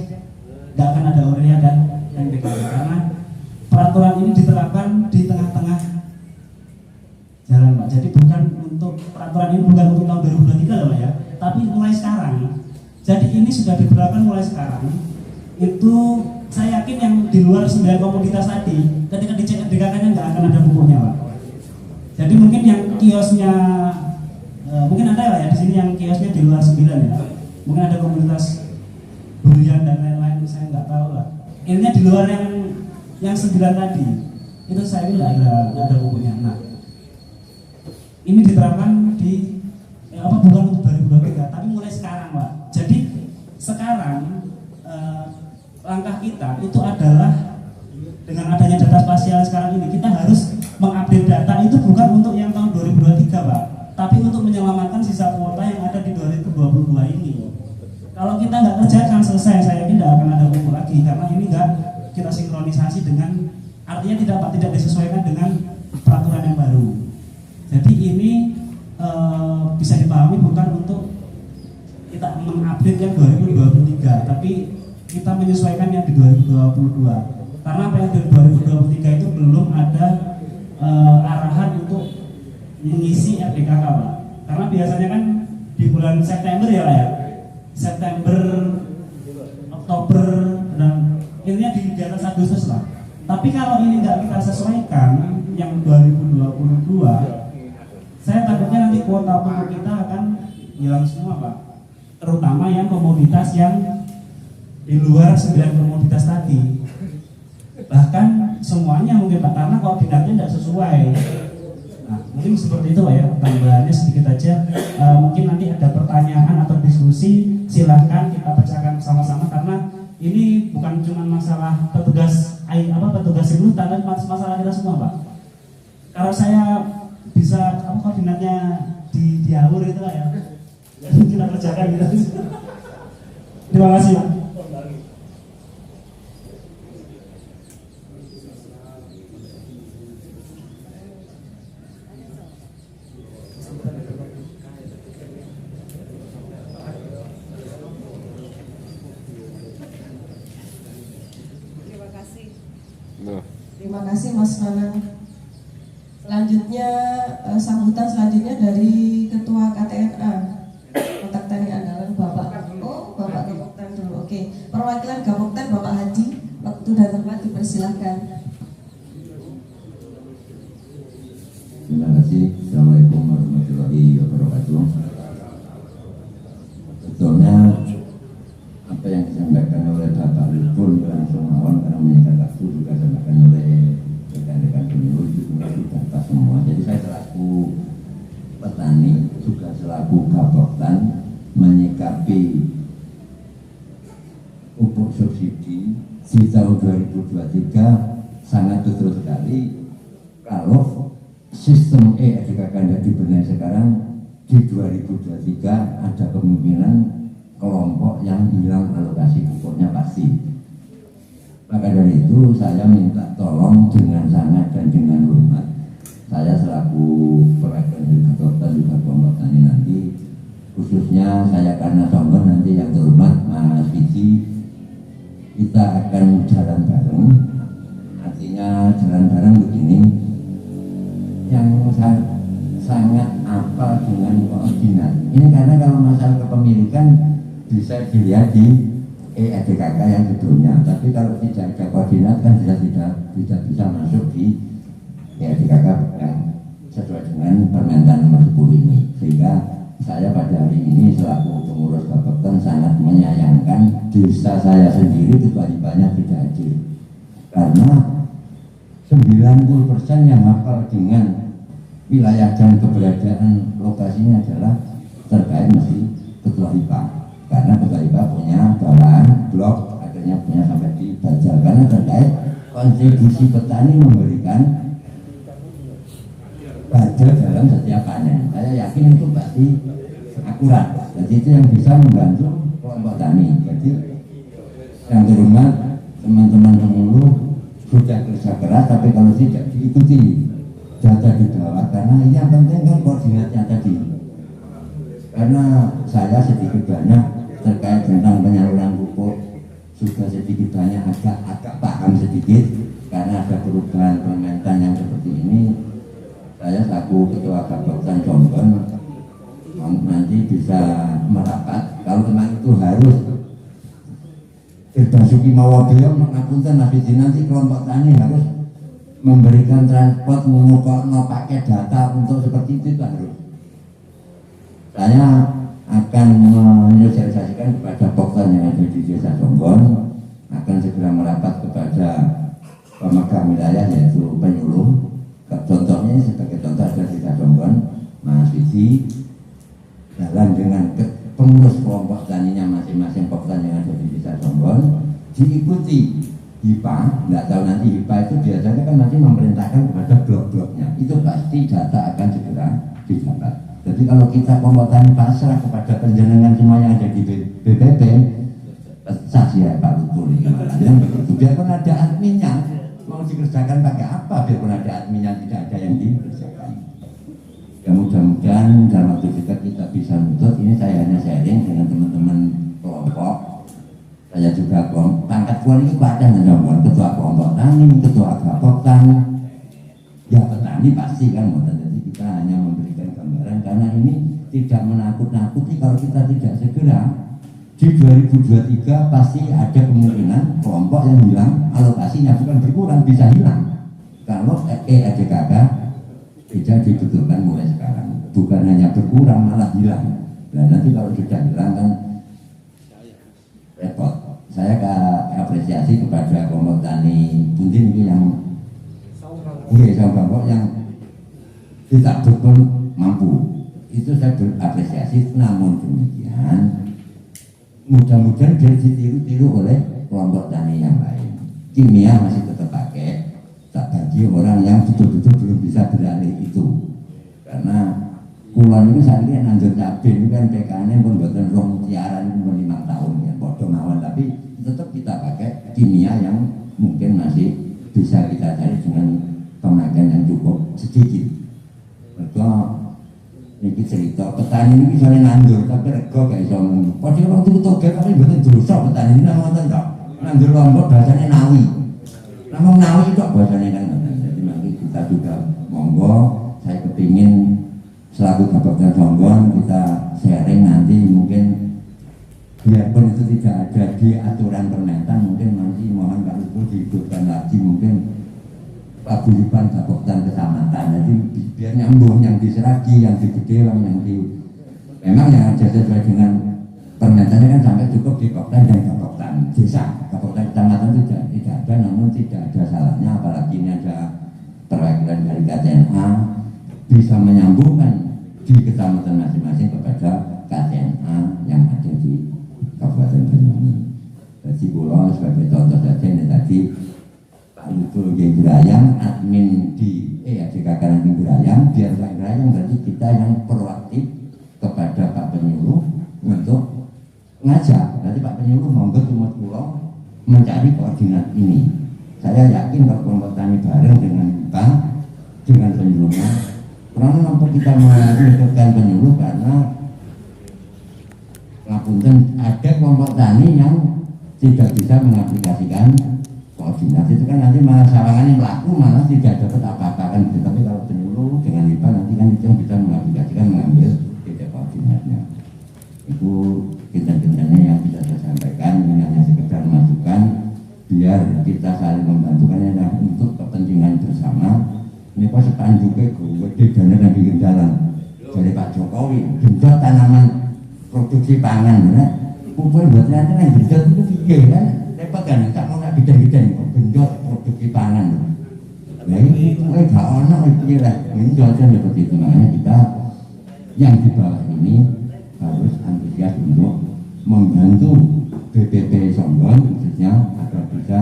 nggak akan ada urea dan NPK karena peraturan ini diterapkan di tengah-tengah jalan Pak. Jadi bukan untuk peraturan ini bukan untuk tahun 2023 loh Pak ya, tapi mulai sekarang. Jadi ini sudah diberlakukan mulai sekarang. Itu saya yakin yang di luar 9 komoditas tadi ketika dicek NPK-nya nggak akan ada pupuknya Pak. Jadi mungkin yang kiosnya mungkin ada Pak ya di sini yang kiosnya di luar 9 ya. Mungkin ada komunitas durian dan lain-lain, saya nggak tahu lah. Intinya di luar yang 9 tadi itu saya nggak ada pupuknya. Nah, ini diterapkan di bukan untuk 2023 tapi mulai sekarang Pak. Jadi sekarang langkah kita itu adalah dengan adanya data spasial sekarang ini kita harus mengupdate data itu bukan untuk yang tahun 2023 Pak, tapi untuk menyelamatkan sisa kuota yang ada di 2022 ini. Kalau kita nggak kerjakan selesai, saya yakin tidak akan ada pupuk lagi karena ini nggak kita sinkronisasi dengan, artinya tidak disesuaikan dengan peraturan yang baru. Jadi ini bisa dipahami bukan untuk kita mengupdate yang 2023, tapi kita menyesuaikan yang di 2022. Karena apa yang di 2023 itu belum ada arahan untuk mengisi RDKK Pak. Karena biasanya kan di bulan September ya Pak ya, September, Oktober, dan intinya di atas Agustus lah. Tapi kalau ini nggak kita sesuaikan yang 2022, saya takutnya nanti kuota pupuk kita akan hilang semua Pak. Terutama yang komoditas yang di luar 9 komoditas tadi. Bahkan semuanya mungkin Pak, karena koordinatnya tidak sesuai. Nah, mungkin seperti itu Pak ya, tambahannya sedikit aja. Mungkin nanti ada pertanyaan atau diskusi, silahkan kita pecahkan sama-sama karena ini bukan cuma masalah petugas simultan, tapi masalah kita semua Pak. Kalau saya bisa koordinatnya dialur itu lah ya, kita kerjakan gitu. Terima kasih Pak. Terima kasih Mas Nanang. Selanjutnya sambutan selanjutnya dari Ketua KTNA Kotak Tani Andalan Bapak Gapoktan dulu. Oke, perwakilan Gapoktan Bapak Hadi, waktu dan tempat dipersilahkan. Terima kasih. Assalamualaikum warahmatullahi wabarakatuh. Sebetulnya apa yang disampaikan oleh Bapak Lutful langsung awal karena menyingkat waktu juga disampaikan oleh rekan-rekan pemilu itu menjadi data semua. Jadi saya selaku petani juga selaku Gapoktan menyikapi pupuk subsidi di tahun 2023 sangat betul sekali kalau sistem EDKK yang dibenahi sekarang di 2023 ada kemungkinan kelompok yang hilang alokasi pupuknya pasti. Maka dari itu saya minta tolong dengan sangat dan dengan hormat, saya selaku perwakilan dari Gapoktan juga kelompok tani nanti, khususnya saya karena songgon nanti yang terhormat Mas Vici, kita akan jalan bareng. Artinya jalan bareng begini, yang saya sangat apal dengan koordinat. Ini karena kalau masalah kepemilikan bisa dilihat di EDKK yang sebelumnya, tapi kalau tidak ada koordinat kan tidak bisa masuk di EDKK yang sesuai dengan permentan nomor 10 ini. Sehingga saya pada hari ini selaku pengurus Gapoktan sangat menyayangkan desa saya sendiri tiba-tibanya tidak hadir, karena 90% yang hafal dengan wilayah dan keberadaan lokasinya adalah terkait mesti Ketua IPA, karena Ketua IPA punya bawaan blok, akhirnya punya sampai di Bajal, karena terkait kontribusi petani memberikan Bajal dalam setiap panen. Saya yakin itu pasti akurat, jadi itu yang bisa membantu kelompok tani. Jadi yang terhormat teman-teman pemuluh sudah kerja keras, tapi kalau tidak diikuti data di bawah, karena yang penting kan koordinatnya tadi. Karena saya sedikit banyak terkait tentang penyaluran pupuk sudah sedikit banyak agak paham sedikit karena ada perubahan permentan yang seperti ini. Saya selaku ketua Bapoktan Jombon nanti bisa merapat kalau memang itu harus berbasuki mawa beliau mengapunten habis nanti kelompok tani harus memberikan transport mengukur pakai data untuk seperti itu harus. Saya akan menyosialisasikan kepada Poktan yang ada di Desa Jombon, akan segera merapat kepada pemegang wilayah yaitu penyuluh. Contohnya sebagai contoh ada Desa Jombon, Mas Wiji, jalan dengan pengurus kelompok taninya masing-masing Poktan yang ada di Desa Jombon, diikuti HIPA. Nggak tahu nanti HIPA itu biasanya kan nanti memerintahkan kepada blok-bloknya, itu pasti data akan segera didapat. Jadi kalau kita kelompok tani pasrah kepada penjenengan semua yang ada di BPP, pecah ya Pak Lutfi ini makanya begitu. Biarpun ada adminnya, mau dikerjakan pakai apa? Biarpun ada adminnya tidak ada yang dikerjakan. Ya mudah-mudahan dalam waktu dekat kita bisa nuntut. Ini saya hanya sharing dengan teman-teman kelompok. Saya juga pangkat kuali itu ada dengan ketua kelompok tani, ketua Bapoktan. Ya petani pasti kan, jadi kita hanya memberikan gambaran karena ini tidak menakut-nakuti. Kalau kita tidak segera di 2023 pasti ada kemungkinan kelompok yang hilang alokasinya, bukan berkurang, bisa hilang. Kalau EADKK tidak dibetulkan mulai sekarang, bukan hanya berkurang malah hilang. Nah nanti kalau sudah hilang kan repot. Saya apresiasi kepada kelompok tani Buntin ini yang kelompok yang tidak pun mampu, itu saya berapresiasi. Namun demikian mudah-mudahan dia ditiru-tiru oleh kelompok tani yang lain. Kimia masih tetap pakai, tak bagi orang yang betul-betul belum bisa beralih itu. Karena kulon itu saat ini nandur cabai itu kan PKN pun buatan rong siaran pun 5 tahun ya, bodoh mawon, tapi tetap kita pakai kimia yang mungkin masih bisa kita cari dengan pemakaian yang cukup sedikit. Mereka ini cerita petani ini misalnya nandur tapi rego kayak iso. Padahal orang itu toge tapi betul dosa petani ini namanya tak nandur lombok bahasanya nawi. Namun nawi itu bahasanya kan. Jadi nanti kita juga monggo, saya kepingin selaku Bapoktan Jombon kita sharing nanti mungkin biarpun itu tidak ada di aturan permentan, mungkin nanti mohon Pak Lupu dihidupkan lagi mungkin paguyuban Bapoktan kecamatan. Jadi biar nyambung yang di Seragi, yang di Gedewang, yang di memang yang ada sesuai dengan permentannya kan sampai cukup di Bapoktan dan Bapoktan desa. Bapoktan kecamatan itu tidak ada, namun tidak ada salahnya apalagi ini ada perwakilan dari KTNA bisa menyambungkan di kecamatan masing-masing kepada KTNA yang ada di Kabupaten Banyuwangi. Jadi pulau sebagai contoh saja ini tadi Lutfi Gerayang, admin di ADKK nanti Gerayang, biar Pak Gerayang berarti kita yang proaktif kepada Pak Penyuluh untuk ngajak. Nanti Pak Penyuluh monggo umat pulau mencari koordinat ini. Saya yakin kalau kelompok tani bareng dengan bank, dengan penyuluhnya. Kenapa kita mengumpulkan penyuluh? Karena ngapunten ada kelompok tani yang tidak bisa mengaplikasikan koordinat itu kan nanti malah sawangannya melaku malah tidak dapat apa-apa kan gitu. Tapi kalau penyuluh dengan HIPA nanti kan itu yang bisa mengaplikasikan mengambil tidak koordinatnya. Itu kinten-kintennya yang bisa saya sampaikan, ini hanya sekedar masukan biar kita saling membantukannya dan untuk kepentingan bersama. Ini kok sepanduknya gede dana dan bikin jalan dari Pak Jokowi genjot tanaman produksi pangan ya. Pupuk buatnya nanti yang genjot itu fikir kan repot kan, tak mau nak bidang-bidang genjot produksi pangan. Nah ini gak ono itu lah genjotnya seperti itu. Makanya kita yang di bawah ini harus antusias untuk membantu BPP Jombon khususnya agar bisa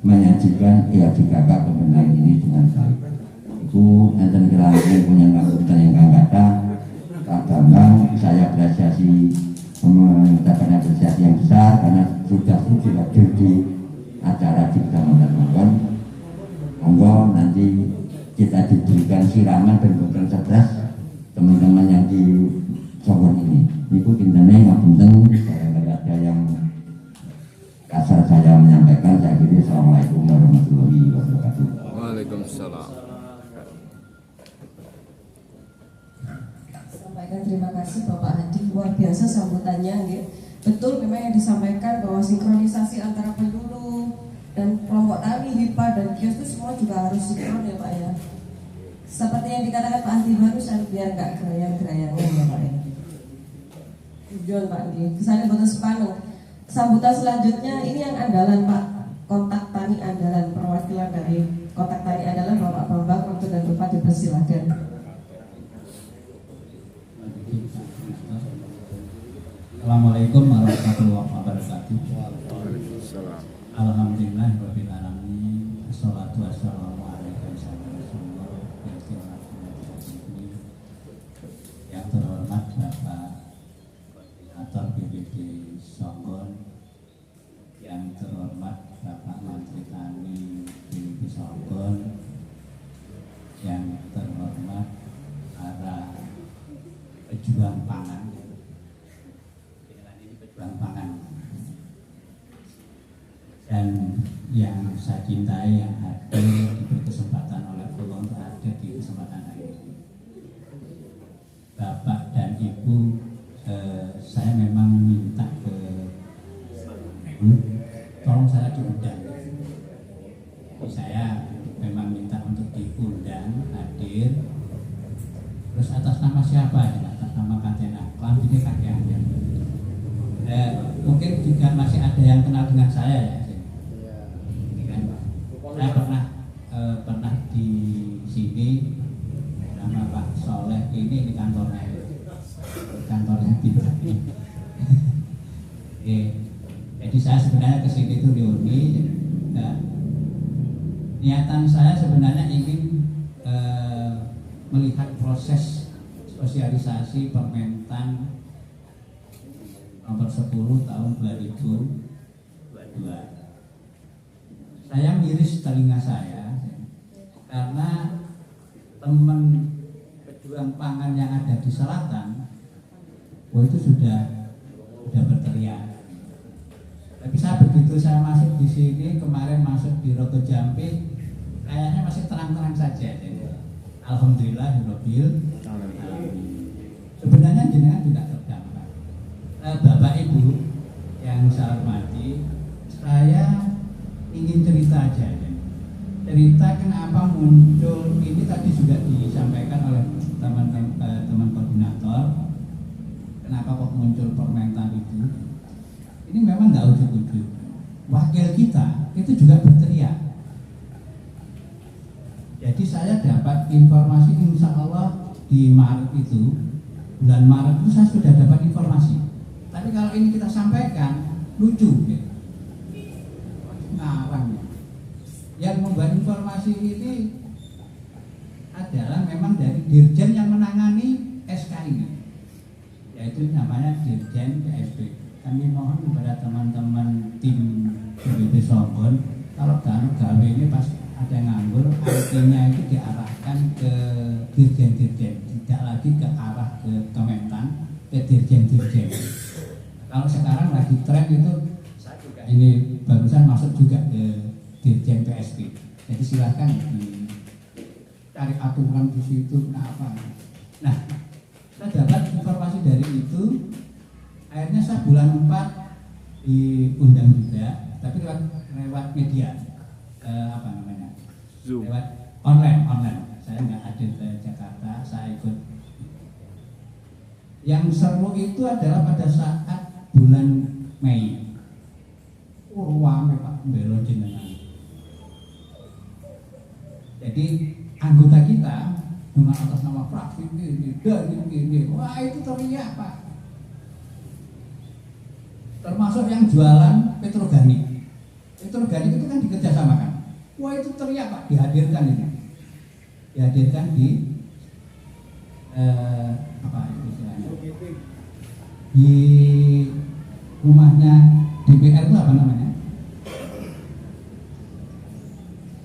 menyajikan EADKK kemenang ini dengan baik. Itu enten kira-kira punya ngapunten yang kata Pak Bambang, saya apresiasi mengucapkan apresiasi yang besar karena sudah hadir di acara di Kecamatan Jombon. Monggo nanti kita diberikan siraman dan bukan cerdas teman-teman yang di Jombon ini. Itu intinya menyampaikan terima kasih Bapak Hadi, luar biasa sambutannya nggih. Betul memang yang disampaikan bahwa sinkronisasi antara pendulu dan kelompok tani, HIPA dan kios itu semua juga harus sinkron ya Pak ya. Seperti yang dikatakan Pak Hadi barusan, biar nggak gerayang-gerayangan ya Pak ya. Tujuan Pak nggih, kesannya betul sepanuh. Sambutan selanjutnya ini yang andalan Pak, kontak tani andalan, perwakilan dari kontak tani andalan Bapak Bambang Waktu dan Bapak dipersilakan. Assalamualaikum warahmatullahi wabarakatuh. Alhamdulillah rabbil alamin. Wassalatu wassalamu ala rasulillah. Yang terhormat Bapak Koordinator BPD Songgon, yang terhormat Bapak Menteri Tani BPD Songgon, yang terhormat para pejuang pangan, pangan, dan yang saya cintai, yang hadir diberi kesempatan oleh Allah untuk hadir di kesempatan hari ini. Bapak dan Ibu, saya memang minta ke tolong saya diundang. Saya memang minta untuk diundang hadir. Terus atas nama siapa? Atas nama Katena. Kelambinya kakek aja. Mungkin juga masih ada yang kenal dengan saya ya. Saya pernah di sini, nama Pak Soleh ini di kantornya Bintang. Jadi saya sebenarnya kesini itu reuni. Niatan saya sebenarnya ingin melihat proses sosialisasi Permentan nomor 10 tahun 2022. Saya miris telinga saya karena teman pejuang pangan yang ada di selatan, itu sudah berteriak. Tapi begitu saya masuk di sini, kemarin masuk di Rogo Jampi, kayaknya masih terang-terang saja. Alhamdulillah, sebenarnya jenengan juga terdampak. Bapak Ibu yang saya hormati, saya ingin cerita aja. Cerita kenapa muncul ini tadi juga disampaikan oleh teman koordinator. Kenapa kok muncul Permentan itu? Ini memang nggak ujuk-ujuk. Wakil kita itu juga berteriak. Jadi saya dapat informasi, insya Allah di Maret itu, bulan Maret itu saya sudah dapat informasi. Tapi kalau ini kita sampaikan, lucu ya. Ngarang. Yang membuat informasi ini adalah memang dari Dirjen yang menangani SK ini, yaitu namanya Dirjen PSP. Kami mohon kepada teman-teman tim BPD Songgon, kalau gawe ini pas ada nganggur, artinya itu diarahkan ke Dirjen-Dirjen, tidak lagi ke arah ke Kementan, ke Dirjen-Dirjen. Kalau sekarang lagi tren itu, saya juga ini barusan masuk juga ke Dirjen PSP. Jadi silahkan cari aturan di situ, kenapa? Nah, saya dapat informasi dari itu. Akhirnya saya bulan 4 diundang juga, tapi lewat media, Zoom. Lewat online. Saya nggak hadir ke Jakarta, saya ikut. Yang seru itu adalah pada saat bulan Mei, rame Pak belo jenengan. Jadi anggota kita dengan atas nama fraksi ini, wah itu teriak Pak. Termasuk yang jualan petroganik. Petroganik itu kan dikerjasamakan. Wah itu teriak Pak, dihadirkan ini. Dihadirkan di di rumahnya DPR itu apa namanya?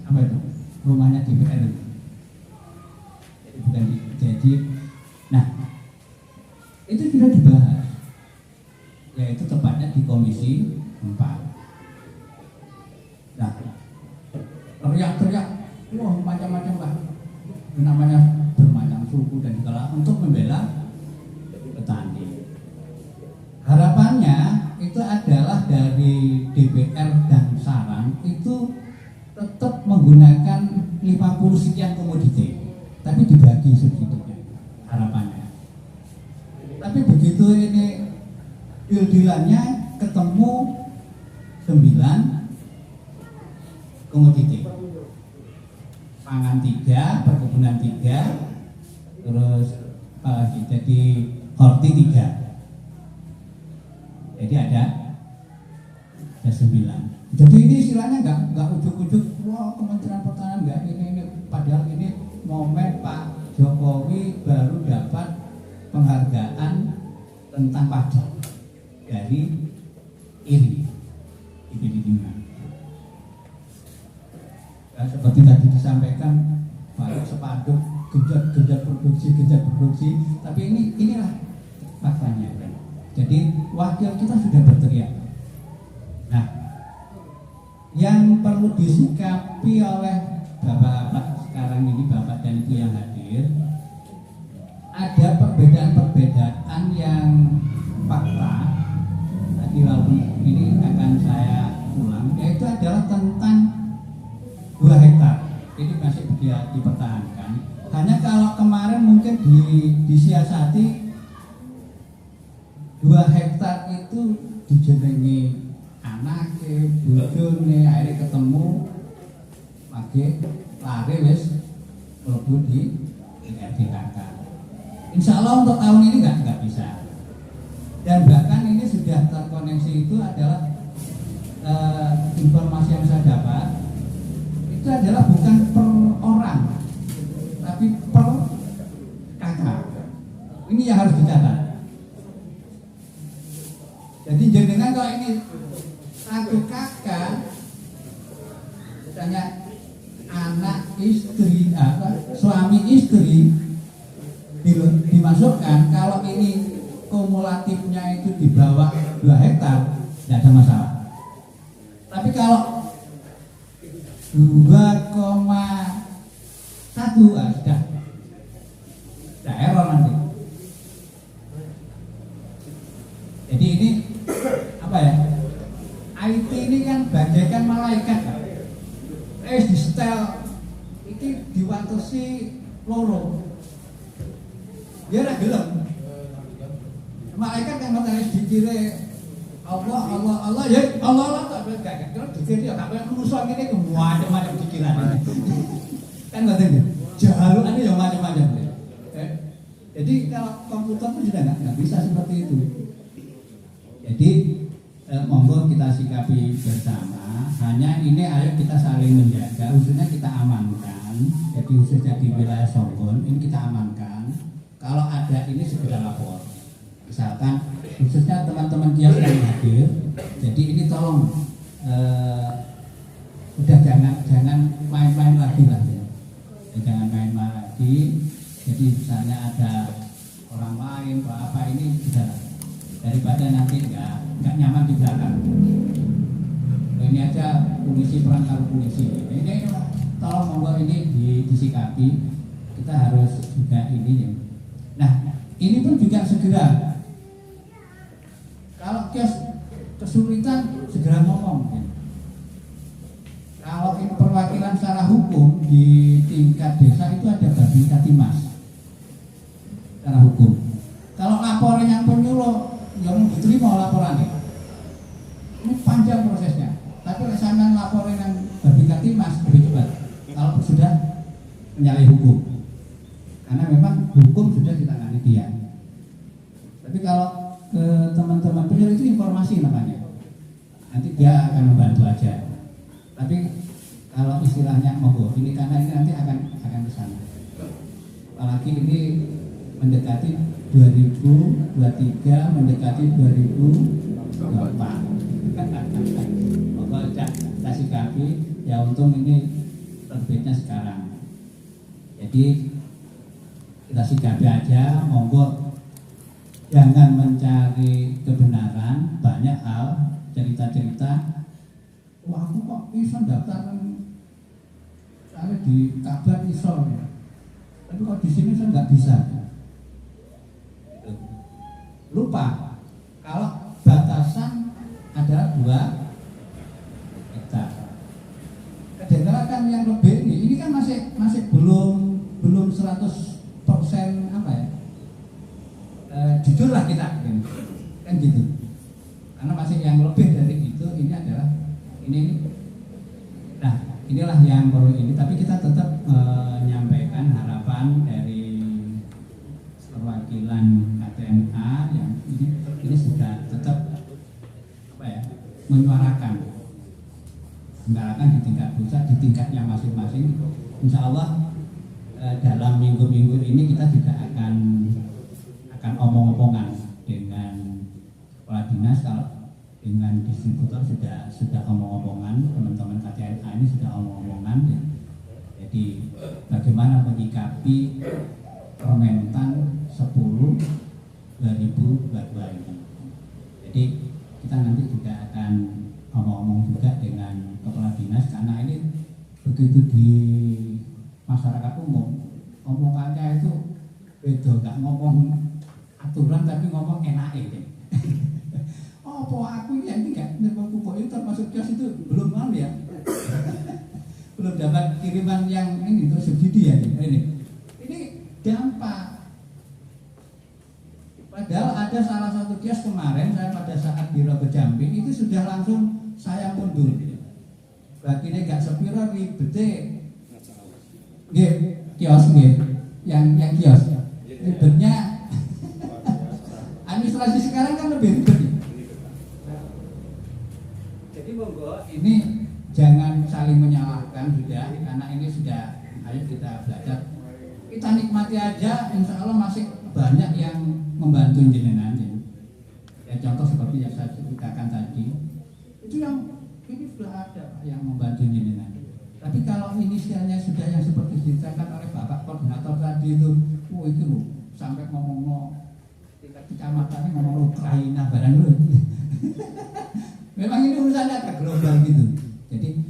Apa itu? Rumahnya DPR itu. Jadi bukan jadi. Nah, itu sudah dibahas. Yaitu tepatnya di Komisi 4. Nah, teriak-teriak, wah macam-macam Pak. Namanya bermacam suku dan segala untuk membela itu adalah dari DPR dan Sarang itu tetap menggunakan 50 sekian komoditi, tapi dibagi segitunya harapannya. Tapi begitu ini deal-dealannya ketemu 9 komoditi, pangan 3, perkebunan 3, terus jadi horti 3. Jadi ada 9. Jadi ini istilahnya nggak ujuk-ujuk, wah Kementerian Pertanian nggak ini, padahal ini momen Pak Jokowi baru dapat penghargaan tentang pajak dari IRI, IPD5. Ya, seperti tadi disampaikan, banyak sepanduk genjot produksi, tapi inilah faktanya. Jadi wakil kita sudah berteriak. Nah, yang perlu disikapi oleh bapak-bapak sekarang ini, bapak dan ibu yang hadir, ada perbedaan-perbedaan yang fakta. Nanti lalu ini akan saya ulang, yaitu adalah tentang 2 hektar. Ini masih dipertahankan. Hanya kalau kemarin mungkin disiasati 2 hektar itu dijenengi anaknya, bojone, akhirnya ketemu lagi lari wis mlebu di RDKK. Insya Allah untuk tahun ini nggak bisa. Dan bahkan ini sudah terkoneksi, itu adalah informasi yang saya dapat, itu adalah bukan per orang, tapi per kakak. Ini yang harus dicatat. Jadi jenengan kalau ini satu kakak, misalnya anak istri, suami istri dimasukkan, kalau ini kumulatifnya itu di bawah 2 hektar, tidak ada masalah. Tapi kalau 2,1 sudah error nanti. Jadi ini apa ya? IT ini kan bagaikan malaikat, di setel ini diwatesi loro. Dia ora gelem. Malaikat kan harus dikira Allah ya Allah tak gak kira dikira ya kabeh manusa ngene ku macam-macam pikiran. Kan ngoten. Jahalukane ya macam-macam. Jadi kalau komputer pun sudah nggak bisa seperti itu. Jadi monggo kita sikapi bersama. Hanya ini ayo kita saling menjaga, khususnya kita amankan. Jadi khususnya di wilayah Songgon ini kita amankan. Kalau ada ini segera lapor. Misalkan khususnya teman-teman kios yang hadir. Jadi ini tolong udah jangan main-main lagi lah ya. Jangan main-main lagi. Jadi misalnya ada orang lain atau apa, ini sudah daripada nanti nggak nyaman di belakang. Ini aja polisi, peran kalau polisi. Ini tolong monggo ini disikapi. Kita harus juga ini ya. Nah, ini pun juga segera. Kalau kios kesulitan segera ngomong. Kalau ini perwakilan secara hukum di tingkat desa itu ada Babin Katimas secara hukum. Kalau laporan yang penyuluh yang diterima laporannya, ini panjang prosesnya. Tapi sampean laporan yang Babin Katimas lebih cepat. Kalau sudah menyalahi hukum, karena memang hukum sudah ditangani dia. Tapi kalau ke teman-teman penyuluh itu informasi namanya, nanti dia akan membantu aja. Tapi kalau istilahnya monggo ini, karena ini nanti akan ke sana. Apalagi ini mendekati 2023, mendekati 2024. Monggo kita sikapi ya, untung ini terbitnya sekarang. Jadi kita sikapi aja, monggo jangan mencari kebenaran. Banyak hal cerita-cerita, wah aku kok bisa daftar saya di kabar iso ya, tapi kok di sini saya nggak bisa. Lupa kalau batasan hektar. Kadangkala kan yang lebih ini kan masih belum 100% apa ya? Jujur lah kita kan gitu. Karena masih yang lebih dari itu ini adalah ini. Nah, inilah yang perlu ini. Tapi kita tetap menyampaikan harapan dari perwakilan KTNA yang ini sudah tetap apa ya, menyuarakan di tingkat pusat, di tingkatnya masing-masing. Insya Allah dalam minggu-minggu ini kita juga akan omong-omongan dengan kepala dinas, kalau dengan distributor sudah omong-omongan, teman-teman KTNA ini sudah omong-omongan ya. Jadi bagaimana menyikapi Permentan 10/2022 ini. Jadi kita nanti juga akan ngomong-ngomong juga dengan kepala dinas, karena ini begitu di masyarakat umum omongannya itu beda, nggak ngomong aturan tapi ngomong enak ini. Oh, aku ini nggak nerima pupuk itu termasuk kios itu belum mau ya. Belum dapat kiriman yang ini untuk subsidi ya ini dampak. Padahal ada salah satu kios kemarin saya pada saat di Rogo Jambi itu sudah langsung saya mundur. Berarti ini gak sepiro ribete. Nggih, kios nggih. Yang kios. Ribetnya administrasi sekarang kan lebih ribet. Jadi monggo ini jangan saling menyalahkan sudah, karena ini sudah, ayo kita belajar. Kita nikmati aja, insya Allah masih banyak yang membantu jenengan. Ya contoh seperti yang saya ceritakan tadi, itu yang ini sudah ada yang membantu jenengan. Tapi kalau inisialnya sudah yang seperti diceritakan oleh Bapak Koordinator tadi itu, itu loh, sampai ngomong tingkat kecamatannya ngomong Ukraina barang loh. Memang ini urusannya agak global gitu. Jadi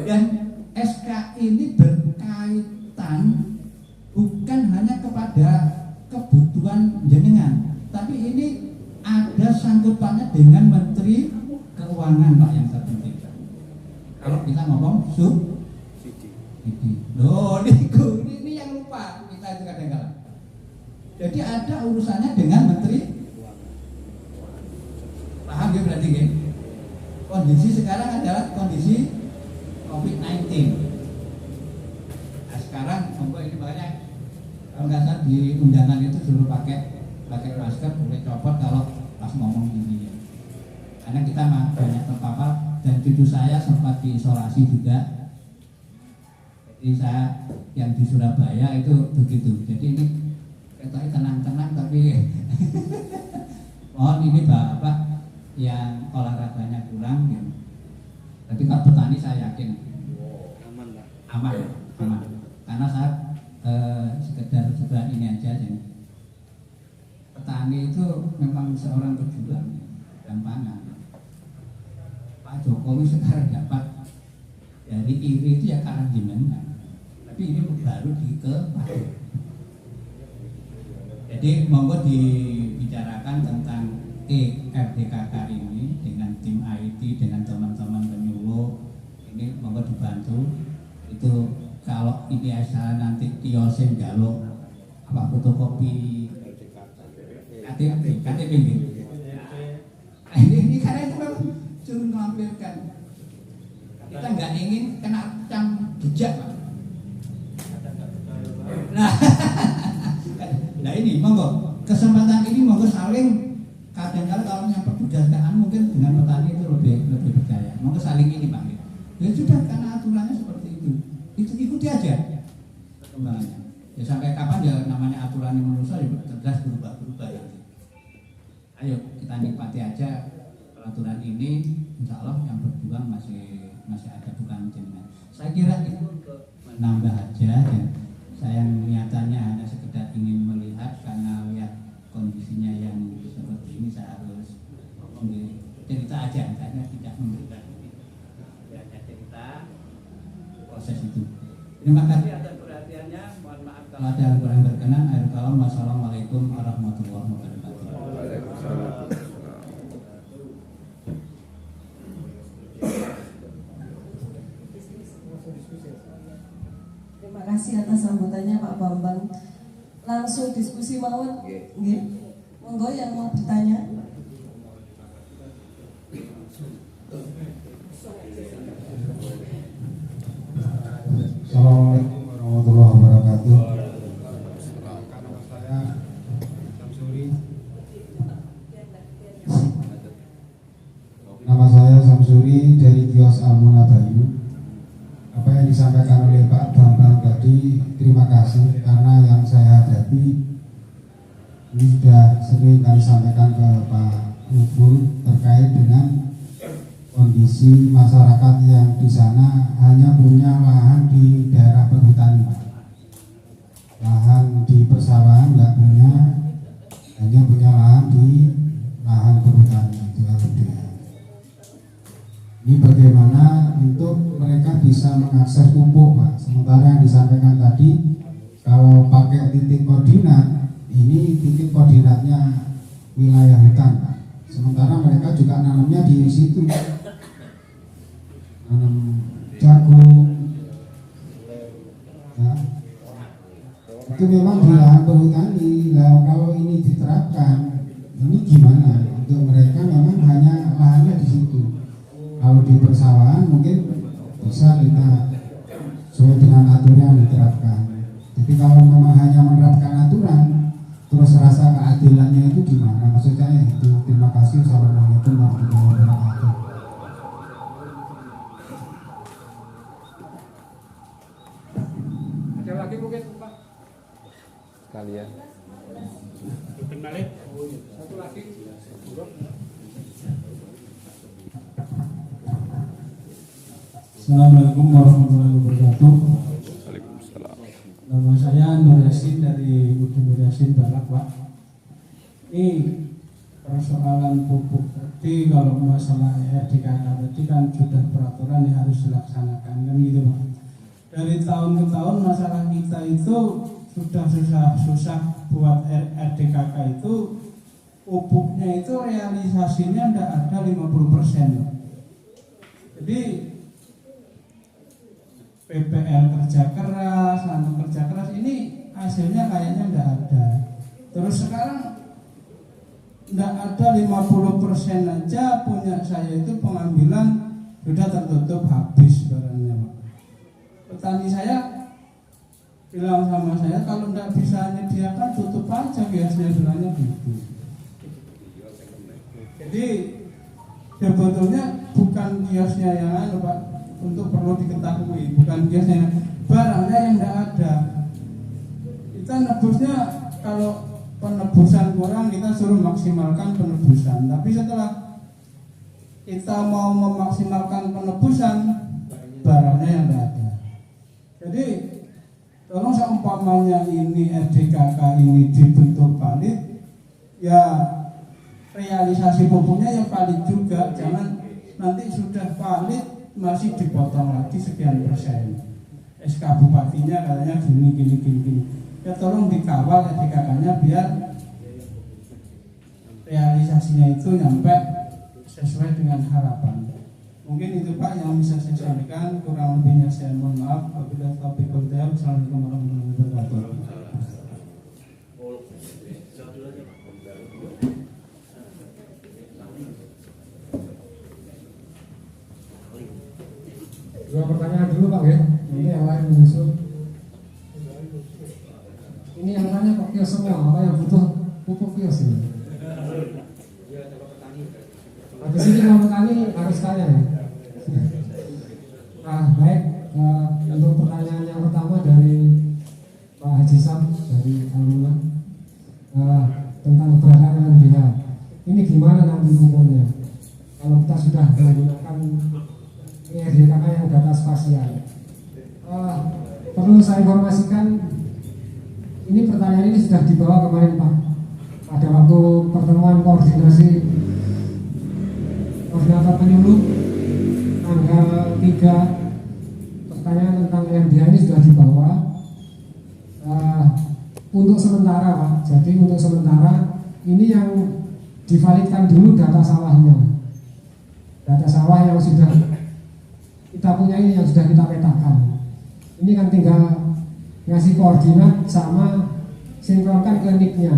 dan SK ini berkaitan bukan hanya kepada kebutuhan jenengan, tapi ini ada sangkutannya dengan Menteri Keuangan Pak yang terpenting. Kalau kita ngomong subsidi, loh ini yang lupa kita itu kadang-kadang. Jadi ada urusannya dengan Menteri paham ya berarti ya? Kondisi sekarang adalah kondisi COVID-19. Nah, sekarang monggo ini makanya kalau nggak salah di undangan itu suruh pakai masker, boleh copot kalau pas ngomong ini. Karena kita banyak terpapar dan cucu saya sempat diisolasi juga. Jadi saya yang di Surabaya itu begitu. Jadi ini katanya tenang-tenang tapi mohon ini Bapak yang olahraganya kurang gitu. Tapi kalau petani saya yakin aman. Karena saya sekedar ini aja. Petani itu memang seorang pejuang dan pangan. Pak Jokowi sekarang dapat dari iri itu ya karena jenengan. Tapi ini baru padu. Jadi monggo dibicarakan tentang RDKK ini dengan tim IT, dengan teman-teman penyuluh ini monggo dibantu. Itu kalau ini asal nanti kiosnya jaluk apa fotokopi KTP gitu. Ini karena itu memang suruh melampirkan. Kita nggak ingin kena cam jejak Pak. Nah ini monggo kesempatan ini monggo saling. Kadang-kadang kalau yang perbudakaan mungkin dengan petani itu lebih percaya. Monggo saling ini Pak. Ya sudah karena aturannya seperti itu. Itu ikuti aja perkembangannya. Ya sampai kapan ya namanya aturan yang manusia ya cerdas berubah ya. Ayo kita nikmati aja peraturan ini. Insya Allah yang berjuang masih ada bukan jenengan. Saya kira itu untuk menambah aja dan saya niatannya hanya sekedar ingin melihat karena lihat kondisinya yang seperti ini saya harus cerita aja, karena tidak memberikan hanya cerita proses itu. Terima kasih atas perhatiannya. Mohon maaf kalau ada yang kurang berkenan. Akhir kalam, wassalamualaikum warahmatullahi wabarakatuh. langsung diskusi mawon. Nggih. Monggo yang mau bertanya. Assalamualaikum warahmatullahi wabarakatuh. Nama saya Samsuri. Nama saya Samsuri dari kios Almuna Bayu. Apa yang disampaikan oleh Pak Bambang tadi, terima kasih karena yang saya hadapi ini sudah sering kali sampaikan ke Pak Lutful terkait dengan kondisi masyarakat yang di sana hanya punya lahan di daerah perhutani, lahan di persawahan nggak punya, hanya punya lahan di lahan perhutani. Ini bagaimana untuk mereka bisa mengakses pupuk, Pak? Sementara yang disampaikan tadi, kalau pakai titik koordinat, ini titik koordinatnya wilayah hutan, Pak. Sementara mereka juga nanamnya di situ. Nanam jagung, ya. Itu memang di lahan perhutani. Nah, kalau ini diterapkan, ini gimana? Untuk mereka memang hanya lahannya di situ. Kalau di persawahan mungkin bisa kita sesuai dengan aturan yang diterapkan. Jadi kalau memang hanya menerapkan aturan, terus rasa keadilannya itu gimana? Maksud saya itu. Terima kasih. Assalamualaikum warahmatullahi wabarakatuh. Ada lagi mungkin Pak? Sekalian. Satu lagi. Assalamualaikum warahmatullahi wabarakatuh. Waalaikumsalam. Nama saya Nur Yasin dari UD Nur Yasin Balak, Pak. Ini persoalan pupuk tadi, kalau masalah RDKK tadi kan sudah peraturan yang harus dilaksanakan kan gitu, Pak. Dari tahun ke tahun masalah kita itu sudah susah buat RDKK itu, pupuknya itu realisasinya tidak ada 50%, Pak. Jadi PPL kerja keras, kerja keras ini hasilnya kayaknya tidak ada. Terus sekarang tidak ada 50% aja punya saya itu pengambilan sudah tertutup habis barangnya, Pak. Petani saya bilang sama saya kalau tidak bisa menyediakan tutup aja kiosnya, bilangnya gitu. Jadi sebetulnya bukan kiosnya yang Pak, untuk perlu diketahui, bukan kiosnya, barangnya yang tidak ada. Kita nebusnya kalau penebusan kurang kita suruh maksimalkan penebusan, tapi setelah kita mau memaksimalkan penebusan barangnya yang tidak ada. Jadi tolong seumpamanya ini RDKK ini dibentuk valid, ya realisasi pupuknya yang valid juga, jangan nanti sudah valid masih dipotong lagi sekian persen. SK bupatinya katanya gini. Ya tolong dikawal RDKK-nya biar realisasinya itu nyampe sesuai dengan harapan. Mungkin itu Pak yang bisa saya sampaikan, kurang lebihnya saya mohon maaf. Wabillahi taufiq wal hidayah. Wassalamualaikum warahmatullahi wabarakatuh. Dua pertanyaan dulu Pak ya, nanti yang lain menyusul. Ini yang tanya kok kios semua, apa yang butuh pupuk kios ini? Di sini kalau petani harus tanya ya. Nah baik, untuk pertanyaan yang pertama dari Pak Haji Sam dari Almuna tentang keberadaan LBH. Ini gimana nanti pupuknya? Kalau kita sudah menggunakan RDKK yang data spasial, perlu saya informasikan, ini pertanyaan ini sudah dibawa kemarin Pak pada waktu pertemuan koordinator penyuluh tanggal 3. Pertanyaan tentang LBH ini sudah dibawa untuk sementara Pak. Jadi untuk sementara ini yang divalidkan dulu data sawahnya, data sawah yang sudah kita punya ini, yang sudah kita petakan. Ini kan tinggal ngasih koordinat sama sinkronkan kliniknya.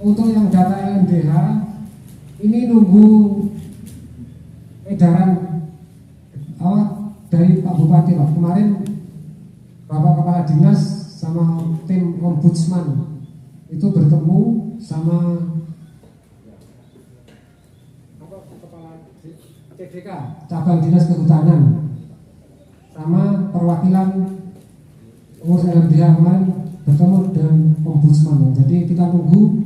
Untuk yang data LMDH ini nunggu edaran dari Pak Bupati Pak. Kemarin Bapak Kepala Dinas sama tim Ombudsman itu bertemu sama Kepala CDK Cabang Dinas Kehutanan sama perwakilan pengurus LMDH kemarin bertemu dengan Ombudsman. Jadi kita tunggu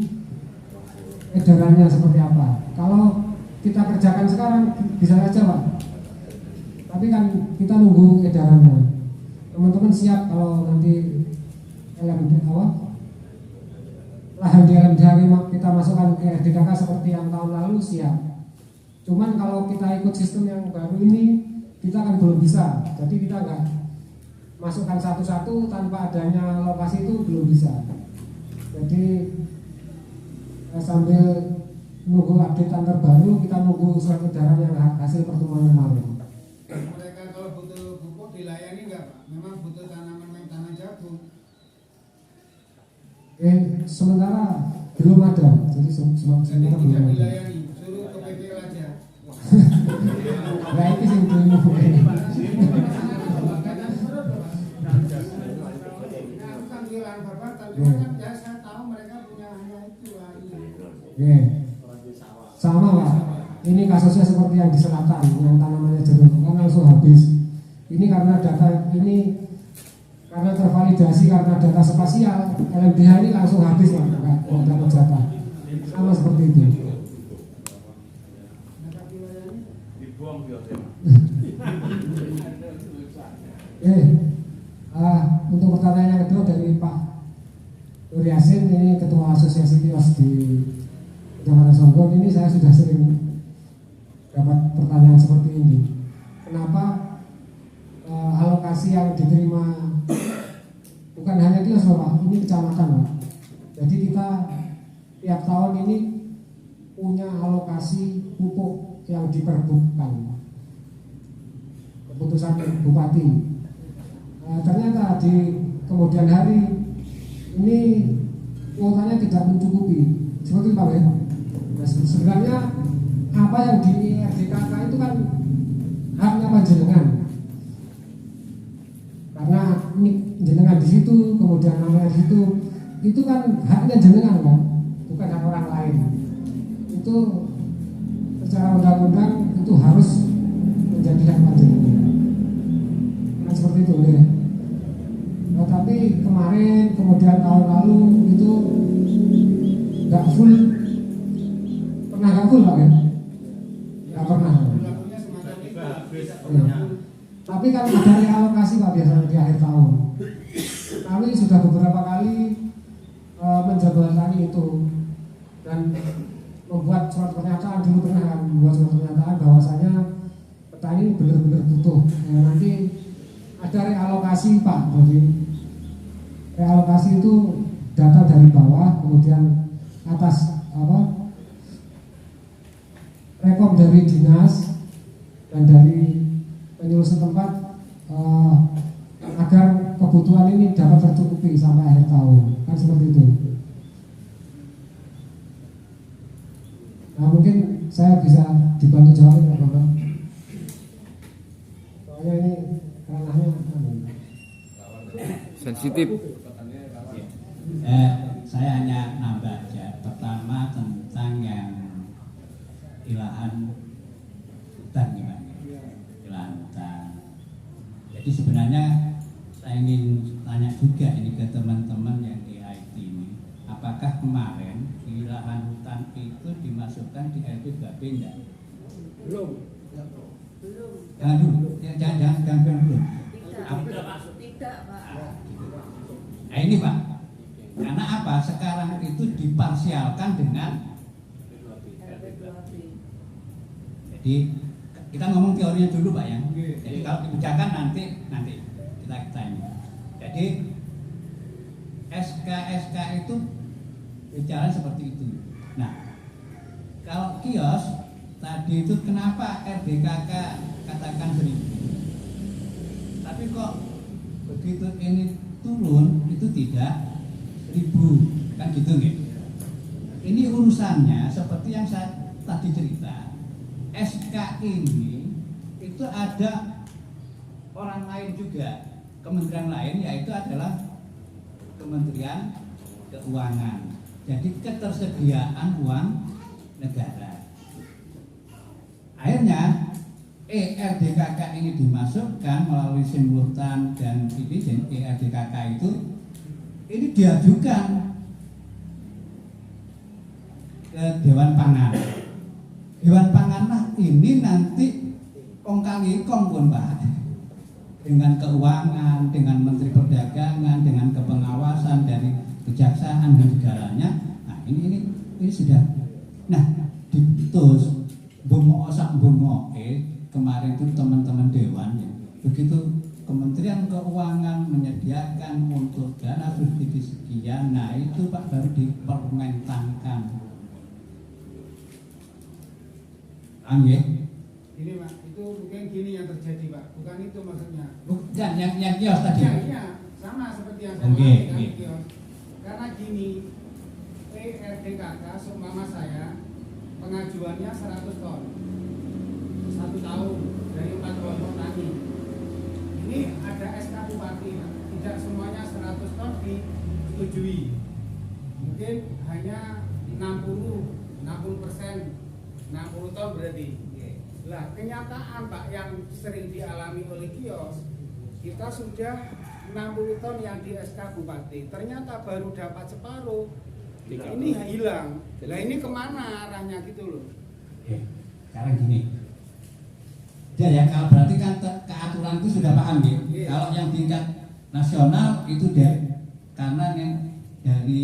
edarannya seperti apa. Kalau kita kerjakan sekarang bisa saja Pak, tapi kan kita nunggu edarannya. Teman-teman siap kalau nanti LMDH lahan di LMDH kita masukkan ke RDKK seperti yang tahun lalu, siap. Cuman kalau kita ikut sistem yang baru ini kita kan belum bisa. Jadi kita nggak masukkan satu-satu tanpa adanya lokasi itu belum bisa. Jadi sambil nunggu updatean terbaru, kita nunggu surat edaran yang hasil pertemuan kemarin. Mereka kalau butuh pupuk dilayani nggak Pak? Memang butuh tanaman tanah jagung. Sementara belum ada, jadi sementara belum ada. Dilayani, suruh ke PPL aja. Nah itu sih belum. Sama Pak, ini kasusnya seperti yang di selatan, yang tanamannya jeruk kan langsung habis. Ini karena data ini karena tervalidasi karena data spasial, LMDH ini langsung habis Pak, nggak dapat jatah. Sama seperti itu. Dibuang biasanya. Untuk pertanyaan yang kedua dari Pak Nur Yasin, ini Ketua Asosiasi Kios di Kecamatan Songgon. Ini saya sudah sering dapat pertanyaan seperti ini. Kenapa alokasi yang diterima bukan hanya kios Pak, ini kecamatan Pak. Jadi kita tiap tahun ini punya alokasi pupuk yang diperbukkan. Keputusan Bupati. Ternyata di kemudian hari ini kuotanya tidak mencukupi. Seperti Pak ya. Nah, sebenarnya apa yang di RDKK itu kan haknya panjenengan. Karena ini jenengan di situ, kemudian namanya di situ, itu kan haknya jenengan kan, bukan hak orang lain. Itu secara undang-undang itu harus menjadi hak panjenengan. Kan seperti itu ya. Nah, tapi kemarin kemudian tahun lalu itu nggak full, pernah nggak full Pak ya? Nggak pernah. Ya. Tapi kan ada realokasi Pak biasanya di akhir tahun. Kami sudah beberapa kali menjembatani itu dan membuat surat pernyataan, dulu pernah kan membuat surat pernyataan bahwasanya petani benar-benar butuh. Ya, nanti ada realokasi Pak, jadi realokasi itu data dari bawah, kemudian atas rekom dari dinas dan dari penyuluh setempat agar kebutuhan ini dapat tercukupi sampai akhir tahun, kan seperti itu. Nah mungkin saya bisa dibantu jawab ya Bapak. Soalnya ini ranahnya sensitif. Saya hanya nambah aja. Pertama tentang yang ilahan hutan gimana? Ilahan hutan. Jadi sebenarnya saya ingin tanya juga ini ke teman-teman yang di IT ini, apakah kemarin ilahan hutan itu dimasukkan di LPKB enggak? Belum. Jangan dulu, jangan dulu. Tidak Pak. Nah ini Pak, karena apa? Sekarang itu diparsialkan dengan jadi kita ngomong teorinya dulu Pak ya. Jadi kalau kebijakan nanti kita ini. Jadi SK itu bicara seperti itu. Nah, kalau kios tadi itu kenapa RDKK katakan 1000? Tapi kok begitu ini turun itu tidak kan gitu nggih. Ini urusannya seperti yang saya tadi cerita. SK ini itu ada orang lain juga, kementerian lain, yaitu adalah Kementerian Keuangan. Jadi ketersediaan uang negara. Akhirnya ERDKK ini dimasukkan melalui simultan dan ini, dan ERDKK itu ini diajukan ke Dewan Pangan. Dewan Pangan lah ini nanti kong kali kong pun Pak, dengan keuangan, dengan Menteri Perdagangan, dengan kepengawasan dari kejaksaan dan segalanya. Nah ini sudah. Nah diputus bengok sak bengok kemarin itu teman-teman Dewan ya, begitu Kementerian Keuangan menyediakan untuk dana subsidi sekian, nah itu Pak baru dipermentankan. Angge? Ini Pak, itu mungkin gini yang terjadi Pak, bukan itu maksudnya. Bukan yang kios tadi. Iya, sama seperti yang saya sampaikan kios. Karena gini, ERDKK seumpama saya pengajuannya 100 ton 1 tahun dari 4 kelompok tani. Ini ada SK Bupati, tidak semuanya 100 ton disetujui. Mungkin hanya 60% 60 ton berarti. Lah kenyataan Pak yang sering dialami oleh kios, kita sudah 60 ton yang di SK Bupati, ternyata baru dapat separuh. Ini hilang. Lah ini kemana arahnya gitu loh? Sekarang gini. Ya kalau berarti kan keaturan itu sudah paham ya. Kalau yang tingkat nasional itu karena yang dari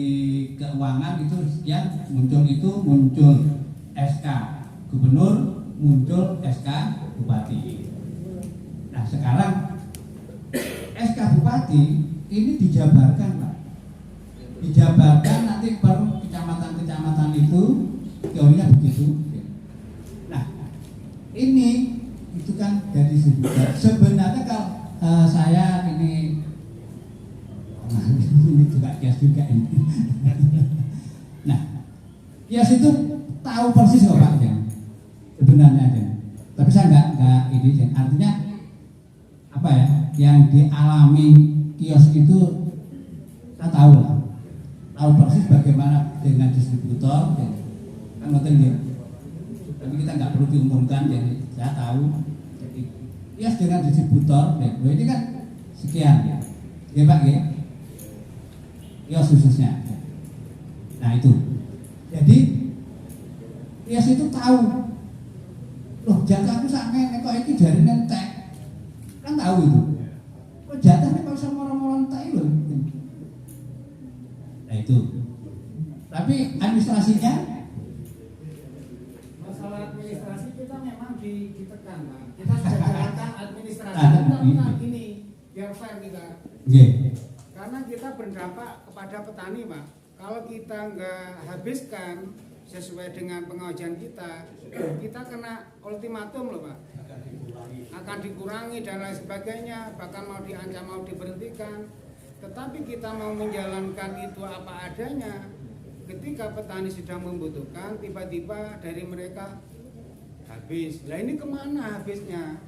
keuangan itu yang muncul SK Gubernur, muncul SK Bupati. Nah sekarang SK Bupati ini dijabarkan Pak, dijabarkan nanti per kecamatan-kecamatan itu teorinya begitu. Nah ini itu kan dari sebenarnya kalau saya ini juga kias juga ini. Nah kias itu tahu persis kok Pak ya, sebenarnya aja. Tapi saya nggak ini, artinya apa ya yang dialami kios itu saya tahu lah, tahu persis bagaimana dengan distributor ya. Kan ngerti ya. Tapi kita nggak perlu diumumkan, jadi saya tahu. Jadi kios dengan distributor, ya, ini kan sekian ya Pak ya, kios khususnya. Nah itu, jadi kios itu tahu, loh jatahku sampai kok ini jari nentek, kan tahu itu. Kok jatahnya kalau sama orang-orang tak loh. Nah itu. Tapi administrasinya, masalah administrasi kita memang ditekan Pak. Kita sudah jalankan administrasi kita gini, biar fair kita. Karena kita berdampak kepada petani Pak. Kalau kita nggak habiskan sesuai dengan pengawasan kita kena ultimatum loh Pak, akan dikurangi dan lain sebagainya, bahkan mau diancam, mau diberhentikan. Tetapi kita mau menjalankan itu apa adanya, ketika petani sedang membutuhkan, tiba-tiba dari mereka habis. Lah ini kemana habisnya?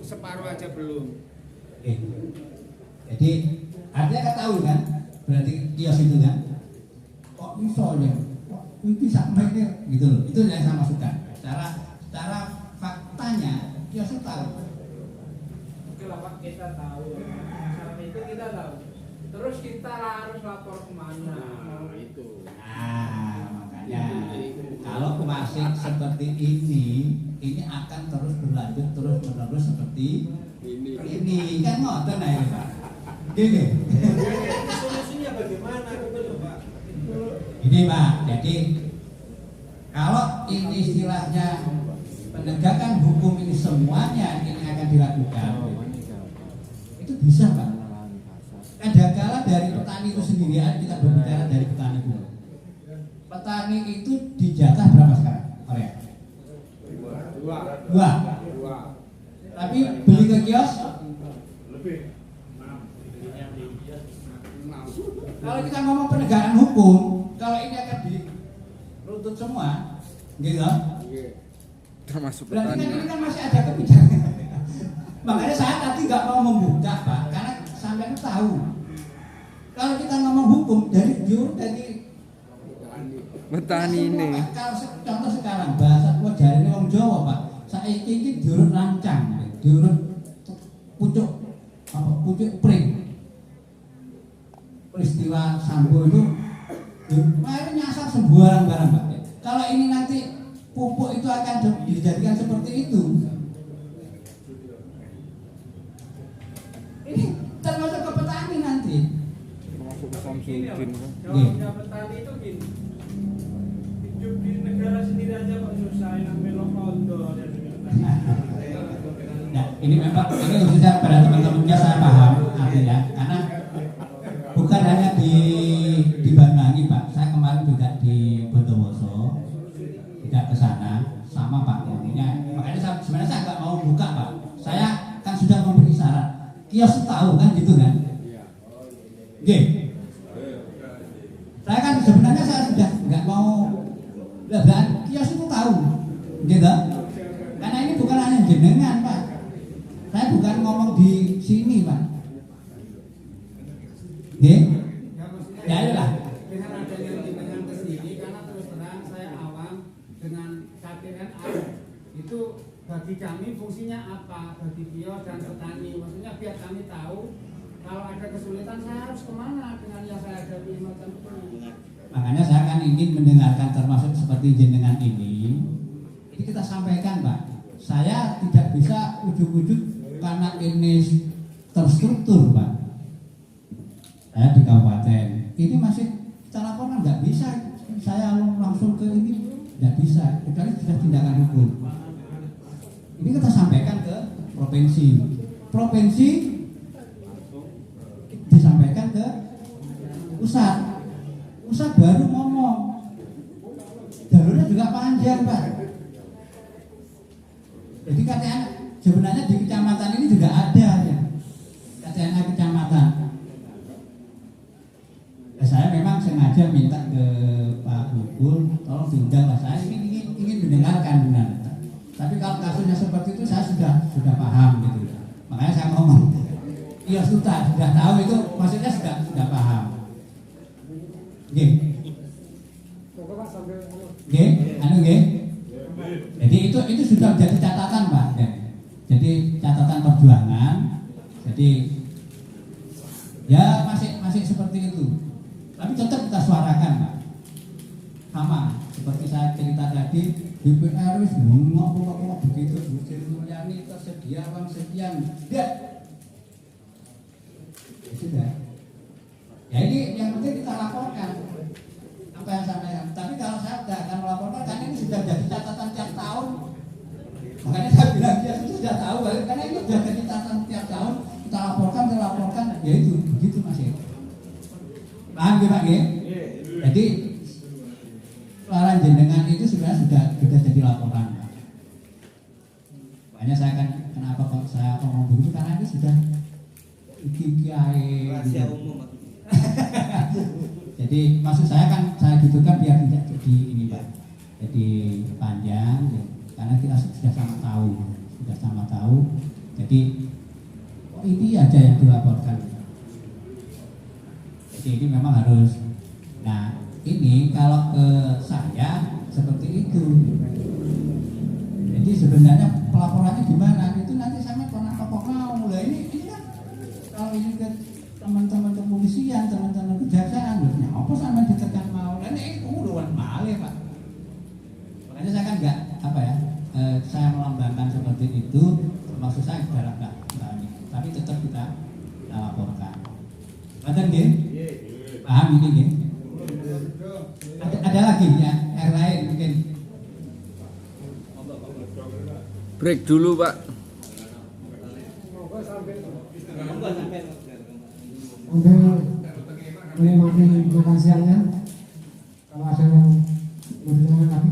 Separuh aja belum. Jadi artinya kan tahu kan, berarti kios itu kan, kok misalnya bisa mainnya gitu loh, itu yang saya maksudkan. Secara faktanya kios itu tahu. Oke lah Pak, kita tahu. Saat itu kita tahu. Terus kita harus lapor kemana? Nah itu. Nah makanya kalau masih seperti ini akan terus berlanjut terus menerus seperti ini kan ngoten ya Pak. Gini. Solusinya bagaimana gitu loh Pak? Ini Pak, jadi kalau ini istilahnya penegakan hukum ini semuanya ini akan dilakukan, itu bisa Pak. Kadang-kala dari petani itu sendiri, kita berbicara dari petani dulu. Petani itu dijatah berapa sekarang? Korea? Dua. Tapi beli ke kios lebih. Kalau kita ngomong menuntut semua, gitu. Termasuk Berarti petani. kan ini kan masih ada kebijakan. Makanya saya tadi nggak mau membuka Pak, karena sampai tahu. Kalau kita ngomong hukum dari Petani ini. Kalau contoh sekarang bahasa wajar ini orang Jawa Pak, saya ini diurut rancang, diurut pucuk pring. Peristiwa Sambo itu nyasar sembarang barang Pak. Kalau ini nanti pupuk itu akan dijadikan seperti itu, ini termasuk ke petani nanti. Termasuk ke Gini, Samsudin. jawabnya petani itu gini. Hidup di negara sendiri aja kok susah, yang belok outdoor dan Nah, ini memang ini khususnya pada teman-temannya saya paham artinya, karena bukan hanya di Banyuwangi Pak, saya kemarin juga di Bondowoso, tidak ke sana sama Pak. Makanya sebenarnya saya nggak mau buka Pak. Saya kan sudah memberi syarat, kios tahu kan gitu kan? Oke. Saya kan sebenarnya saya sudah nggak mau lebaran, kios itu tahu, gitu. Karena ini bukan hanya jenengan Pak. Saya bukan ngomong di sini Pak. Oke? Ya iyalah. dengan adanya dengan kesini, karena terus terang saya awam dengan KTNA itu bagi kami fungsinya apa, bagi kios dan petani, maksudnya biar kami tahu kalau ada kesulitan saya harus kemana dengan yang saya hadapi macam itu. Makanya saya kan ingin mendengarkan termasuk seperti jenengan ini kita sampaikan Pak. Saya tidak bisa ujuk-ujuk karena ini terstruktur Pak. Saya di kabupaten ini masih kita laporan nggak bisa, saya langsung ke ini nggak bisa, kecuali sudah tindakan hukum. Ini kita sampaikan ke provinsi disampaikan ke pusat baru ngomong, jalurnya juga panjang Pak. Jadi KTN sebenarnya di kecamatan ini juga ada ya, KTN kecamatan. Saya memang sengaja minta ke Pak Bukul, tolong diundang lah, saya ingin mendengarkan benar. Tapi kalau kasusnya seperti itu saya sudah paham gitu. Makanya saya ngomong, iya sudah tahu itu, maksudnya sudah paham. Oke. Oke. Jadi itu sudah menjadi catatan Pak. Jadi catatan perjuangan. Jadi ya masih seperti itu. Tapi tetap kita suarakan Pak. Sama seperti saya cerita tadi, DPR wis ngomong begitu, Bu Sri Mulyani tersedia uang sekian. Sudah. Ya ini yang penting kita laporkan apa yang sampaikan. Tapi kalau saya tidak akan melaporkan karena ini sudah jadi catatan tiap tahun. Makanya saya bilang dia sudah tahu, karena ini sudah jadi catatan tiap tahun. Kita laporkan, ya itu begitu Mas ya. Paham ya Pak ya? Jadi laporan jenengan itu sebenarnya sudah jadi laporan Pak. Makanya saya kan kenapa kok saya ngomong begitu, karena ini sudah rahasia umum. Jadi maksud saya kan saya gitu kan biar tidak jadi ini Pak, jadi panjang ya. Karena kita sudah sama tahu, jadi ini aja yang dilaporkan. Jadi ini memang harus. Nah ini kalau ke saya seperti itu. Jadi sebenarnya pelaporannya gimana? Itu nanti saya pernah mau mulai ini kan kalau ini ke teman-teman kepolisian, teman-teman kejaksaan, apa sama ditekan mau? Dan ini udah malih Pak. Makanya saya kan nggak saya melambangkan seperti itu, maksud saya dalam nggak ini, tapi tetap kita laporkan. Betul nggih? Paham ini nggih? Ada lagi ya, yang lain mungkin. Break dulu Pak. Untuk menikmati makan siangnya, kalau ada yang bertanya lagi.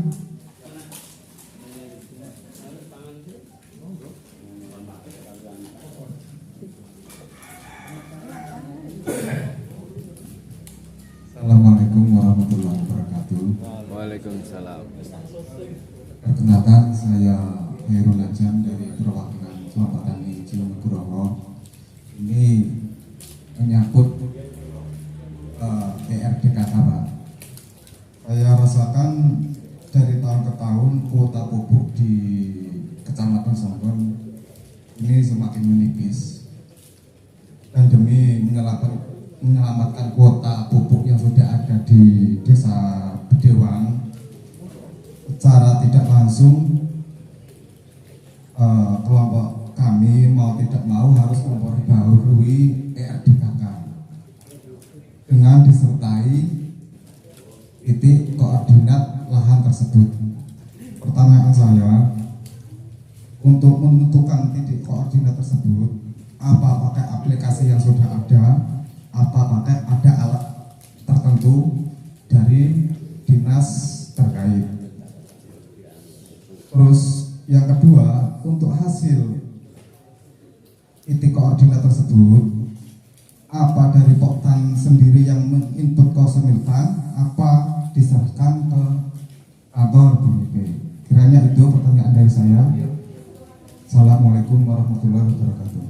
Assalamualaikum warahmatullahi wabarakatuh. Waalaikumsalam. Perkenalkan, saya Heru Najam dari perwakilan kelompok tani Cilenugroho. Ini menyangkut ERDKK, Pak. Saya rasakan dari tahun ke tahun kuota pupuk di Kecamatan Songgon ini semakin menipis, dan demi menyelamatkan kuota pupuk yang sudah ada di Desa Bedewang, secara tidak langsung kelompok kami mau tidak mau harus memperbaharui ERDKK dengan disertai titik koordinat lahan tersebut. Pertanyaan saya, untuk menentukan titik koordinat tersebut, apa pakai aplikasi yang sudah ada, apa pakai ada alat tertentu dari dinas terkait. Terus yang kedua, untuk hasil titik koordinat tersebut, apa dari Poktan sendiri yang menginput Kosemilpan, apa diserahkan ke kantor BPP? Kiranya itu pertanyaan dari saya. Assalamualaikum warahmatullahi wabarakatuh.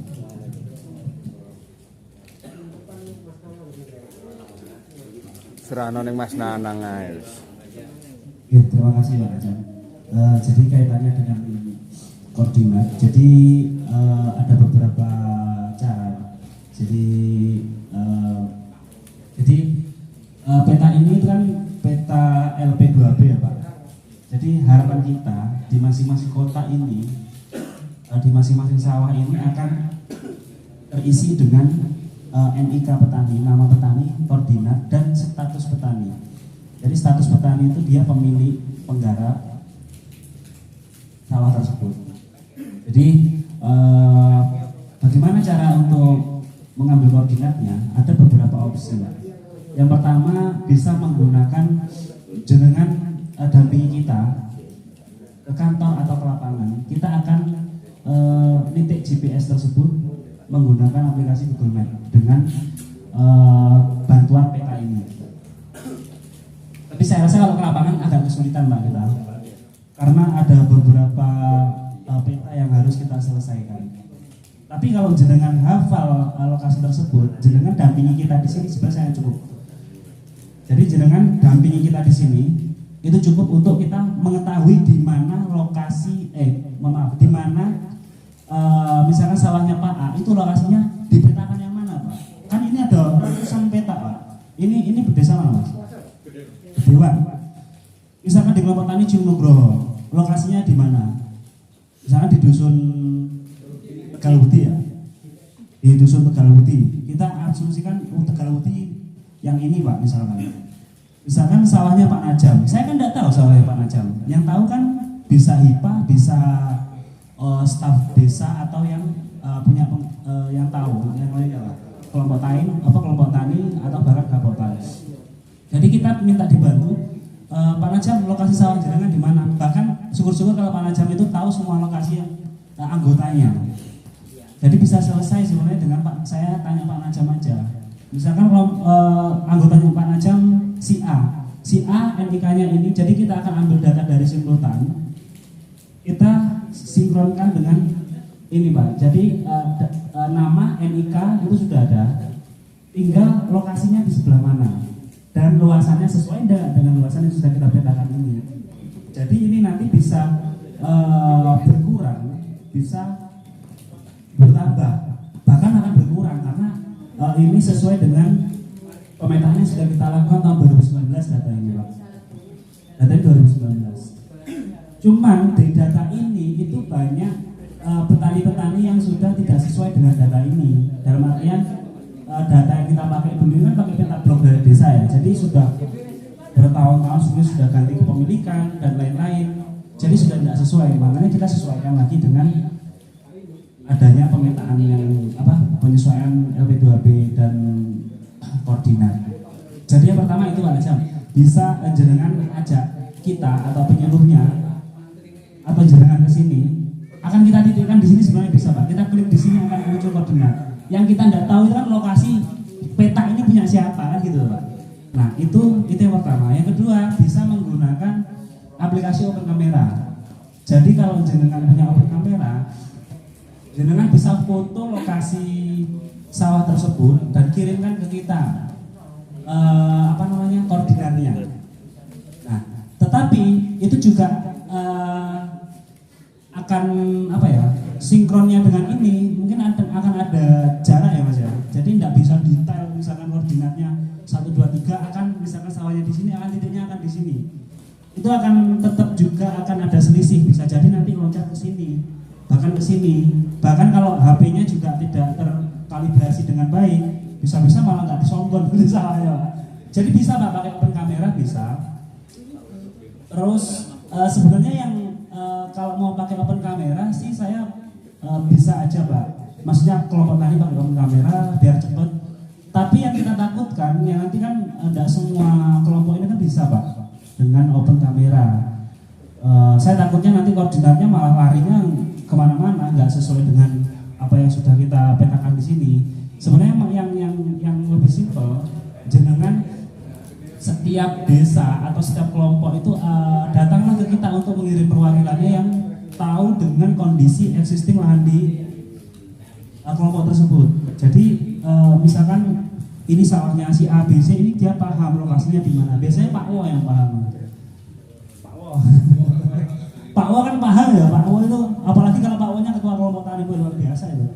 Serano ning Mas Nanang ae. Ya, terima kasih Pak Najam. Jadi kaitannya dengan koordinat. Jadi ada beberapa cara. Jadi peta ini kan peta LP2B ya Pak. Jadi harapan kita di masing-masing kota ini, di masing-masing sawah ini akan terisi dengan NIK petani, nama petani, koordinat, dan status petani. Jadi status petani itu dia pemilik penggarap sawah tersebut. Jadi bagaimana cara untuk mengambil koordinatnya? Ada beberapa opsi. Yang pertama, bisa menggunakan jenengan dampingi kita ke kantor atau ke lapangan. Kita akan nitik GPS tersebut menggunakan aplikasi Google Map dengan bantuan peta ini. Tapi saya rasa kalau ke lapangan agak kesulitan Pak kita, karena ada beberapa peta yang harus kita selesaikan. Tapi kalau jenengan hafal lokasi tersebut, jenengan dampingi kita di sini sebenarnya cukup. Jadi jenengan dampingi kita di sini itu cukup untuk kita mengetahui di mana lokasi, di mana misalkan sawahnya Pak A itu lokasinya dipetakan yang mana Pak? Kan ini ada ratusan peta Pak. Ini berdesa mana Mas? Dewan. Misalkan di kelompok tani Cilenugroho, lokasinya di mana? Misalkan di dusun Tegalwudi ya. Di dusun Tegalwudi. Kita asumsikan Tegalwudi yang ini Pak misalkan. Misalkan sawahnya Pak Najam. Saya kan tidak tahu sawahnya Pak Najam. Yang tahu kan bisa HIPA, bisa staf desa atau yang punya yang tahu yang lainnya lah, kelompok tani atau bahkan kapotan. Jadi kita minta dibantu Pak Najam, lokasi sawah jenengan di mana? Bahkan syukur-syukur kalau Pak Najam itu tahu semua lokasi anggotanya. Jadi bisa selesai sebenarnya dengan saya tanya Pak Najam aja. Misalkan anggotanya Pak Najam si A NIK-nya ini, jadi kita akan ambil data dari simultan, kita sinkronkan dengan ini Pak. Jadi nama NIK itu sudah ada, tinggal lokasinya di sebelah mana dan luasannya sesuai dengan luasan yang sudah kita petakan ini. Jadi ini nanti bisa berkurang, bisa bertambah, bahkan akan berkurang karena ini sesuai dengan pemetaan yang sudah kita lakukan tahun 2019 data ini Pak. Data 2019. Cuman di data ini itu banyak petani-petani yang sudah tidak sesuai dengan data ini. Dalam artian data yang kita pakai dulu kan pakai peta blok dari desa ya. Jadi sudah bertahun-tahun sudah ganti kepemilikan dan lain-lain. Jadi sudah tidak sesuai. Makanya kita sesuaikan lagi dengan adanya pemetaan yang penyesuaian LP2B dan koordinat. Jadi yang pertama itu Pak Najam, bisa jenengan ajak kita atau penyuluhnya atau jenengan ke sini, akan kita titikkan di sini sebenarnya bisa Pak. Kita klik di sini akan muncul koordinat. Yang kita tidak tahu itu kan lokasi peta ini punya siapa kan gitu Pak. Nah itu yang pertama. Yang kedua bisa menggunakan menggunakan aplikasi Open Camera. Jadi kalau jenengan punya Open Camera, jenengan bisa foto lokasi sawah tersebut dan kirimkan ke kita koordinatnya. Nah, tetapi itu juga akan sinkronnya dengan ini mungkin akan ada jarak ya Mas ya. Jadi tidak bisa detail misalkan koordinatnya 1 2 3 akan misalkan sawahnya di sini akan titiknya akan di sini. Itu akan tetap juga akan ada selisih, bisa jadi nanti loncat ke sini, bahkan ke sini. Bahkan kalau HP-nya juga tidak terkalibrasi dengan baik, bisa-bisa malah nggak disonggon di sawahnya. Jadi bisa Pak pakai Open Camera bisa. Terus sebenarnya yang kalau mau pakai Open Camera sih saya bisa aja Pak. Maksudnya kelompok tani pakai Open Camera biar cepet. Tapi yang kita takutkan ya nanti kan tidak semua kelompok ini kan bisa Pak dengan Open Camera. Saya takutnya nanti koordinatnya malah larinya kemana-mana, nggak sesuai dengan apa yang sudah kita petakan di sini. Sebenarnya yang lebih simpel, jenengan setiap desa atau setiap kelompok itu datanglah ke kita untuk mengirim perwakilannya yang tahu dengan kondisi existing lahan di kelompok tersebut. Jadi misalkan ini sawahnya si A, B, C, ini dia paham lokasinya di mana. Biasanya Pak Wo yang paham. Pak Wo kan paham ya. Pak Wo itu apalagi kalau Pak Wo-nya ketua kelompok tani luar biasa itu.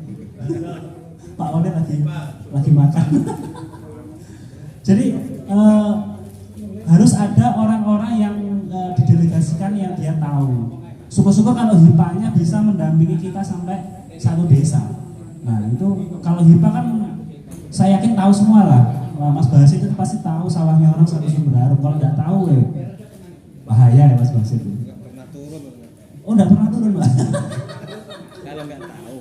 Pak Wo-nya lagi makan. Jadi harus ada orang-orang yang didelegasikan yang dia tahu. Syukur-syukur kalau HIPA-nya bisa mendampingi kita sampai satu desa. Nah itu kalau HIPA kan saya yakin tahu semua lah. Mas Basit itu pasti tahu sawahnya orang satu Sumber Harum. Kalau nggak tahu bahaya ya Mas Basit itu. Oh nggak pernah turun Pak. Kalau nggak tahu.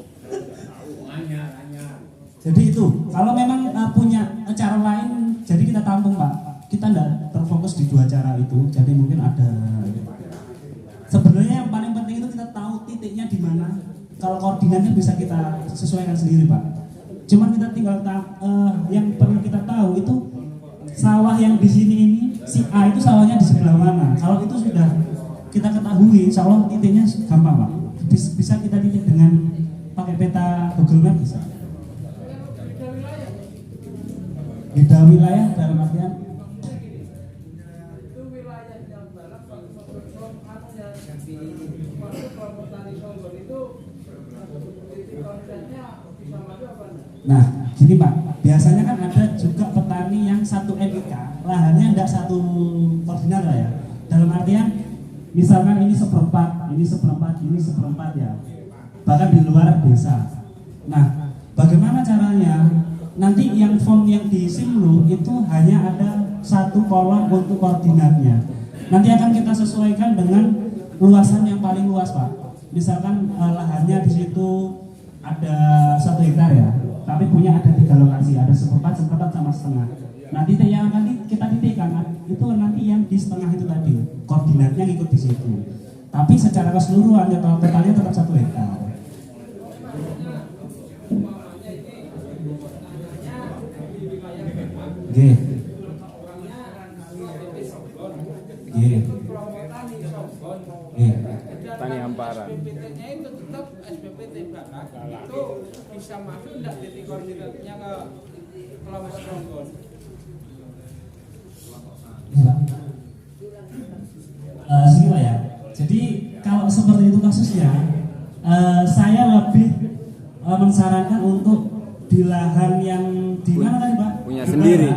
Jadi itu kalau memang punya cara lain, jadi kita tampung Pak. Kita nggak terfokus di 2 cara itu. Jadi mungkin ada. Sebenarnya yang paling penting itu kita tahu titiknya di mana. Kalau koordinatnya bisa kita sesuaikan sendiri Pak. Cuman kita tinggal yang perlu kita tahu itu sawah yang di sini ini si A itu sawahnya di sebelah mana. Kalau itu sudah kita ketahui, insya Allah titiknya gampang Pak. Bisa kita titik dengan pakai peta Google Map bisa. Beda wilayah dalam artian nah, gini Pak, biasanya kan ada juga petani yang 1 NIK, lahannya tidak 1 koordinat lah ya. Dalam artian, misalkan ini seperempat, ini seperempat, ini seperempat ya, bahkan di luar desa. Nah, bagaimana caranya? Nanti yang form yang di Simlu itu hanya ada 1 kolom untuk koordinatnya. Nanti akan kita sesuaikan dengan luasan yang paling luas Pak. Misalkan lahannya di situ ada 1 hektar ya, tapi punya ada 3 lokasi, ada seperempat, sama setengah. Nah titik yang akan kita titikkan itu nanti yang di setengah itu tadi, koordinatnya ikut di situ. Tapi secara keseluruhan totalnya tetap 1 hektar. Oke. Tani Ampara. SPPT-nya itu tetap SPPT Bakat itu bisa masuk tidak titik koordinatnya ke kelompok Stronghold. Sini Pak ya. Jadi kalau seperti itu kasusnya, saya lebih mensarankan untuk di lahan yang di mana tadi Pak? Punya sendiri.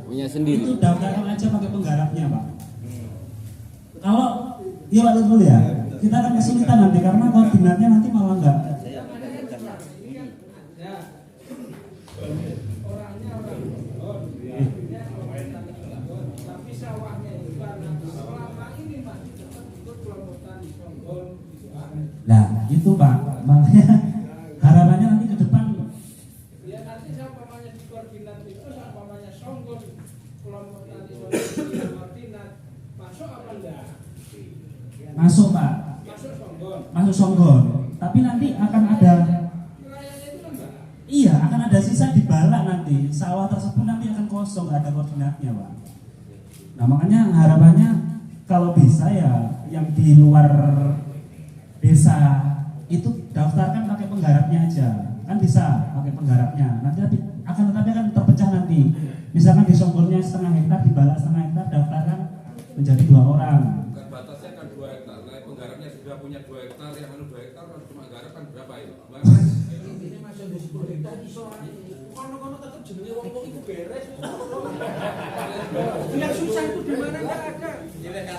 Punya sendiri. Itu daftarkan aja pakai penggarapnya Pak. Kalau iya Pak dulu ya, kita akan kesulitan nanti karena koordinatnya nanti malah enggak. Nah itu Pak, makanya harapannya nanti ke depan. Ya nanti siapa namanya di koordinat itu, siapa namanya Songgon kelompok tani Songgon koordinat masuk apa enggak? Masuk Pak. Masuk Songgon. Tapi nanti akan ada. Iya, akan ada sisa di balak nanti. Sawah tersebut nanti akan kosong, nggak ada koordinatnya Pak. Nah makanya harapannya kalau bisa ya yang di luar desa itu daftarkan pakai penggarapnya aja, kan bisa pakai penggarapnya. Nanti akan tetapi akan terpecah nanti. Misalkan di Songgolnya 0,5 hektar, di Balak 0,5 hektar, daftarkan menjadi 2 orang. Bukan batasnya kan 2 hektar. Nah, penggarapnya sudah punya 2 hektar, yang 2 hektar kan cuma garap kan berapa ya? Ini masih ada 10 hektar iso kono-kono tetap jenenge wong iku beres. Yang susah itu di mana enggak ada.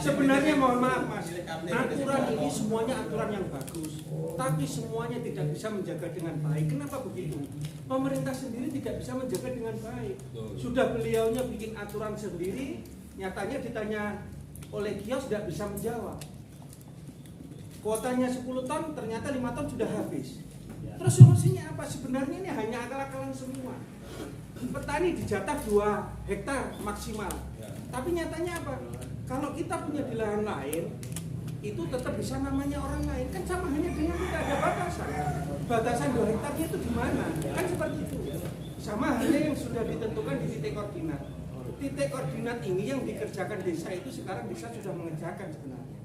Sebenarnya mohon maaf Mas, aturan ini semuanya aturan yang bagus, tapi semuanya tidak bisa menjaga dengan baik. Kenapa begitu? Pemerintah sendiri tidak bisa menjaga dengan baik. Sudah beliaunya bikin aturan sendiri, nyatanya ditanya oleh kios tidak bisa menjawab. Kuotanya 10 ton, ternyata 5 ton sudah habis. Terus solusinya apa? Sebenarnya ini hanya akal-akalan semua. Petani dijatah 2 hektar maksimal. Tapi nyatanya apa? Kalau kita punya di lahan lain, itu tetap bisa namanya orang lain. Kan sama hanya dengan tidak ada batasan. Batasan 2 hektarnya itu di mana? Kan seperti itu. Sama halnya yang sudah ditentukan di titik koordinat. Titik koordinat ini yang dikerjakan desa itu sekarang desa sudah mengerjakan sebenarnya.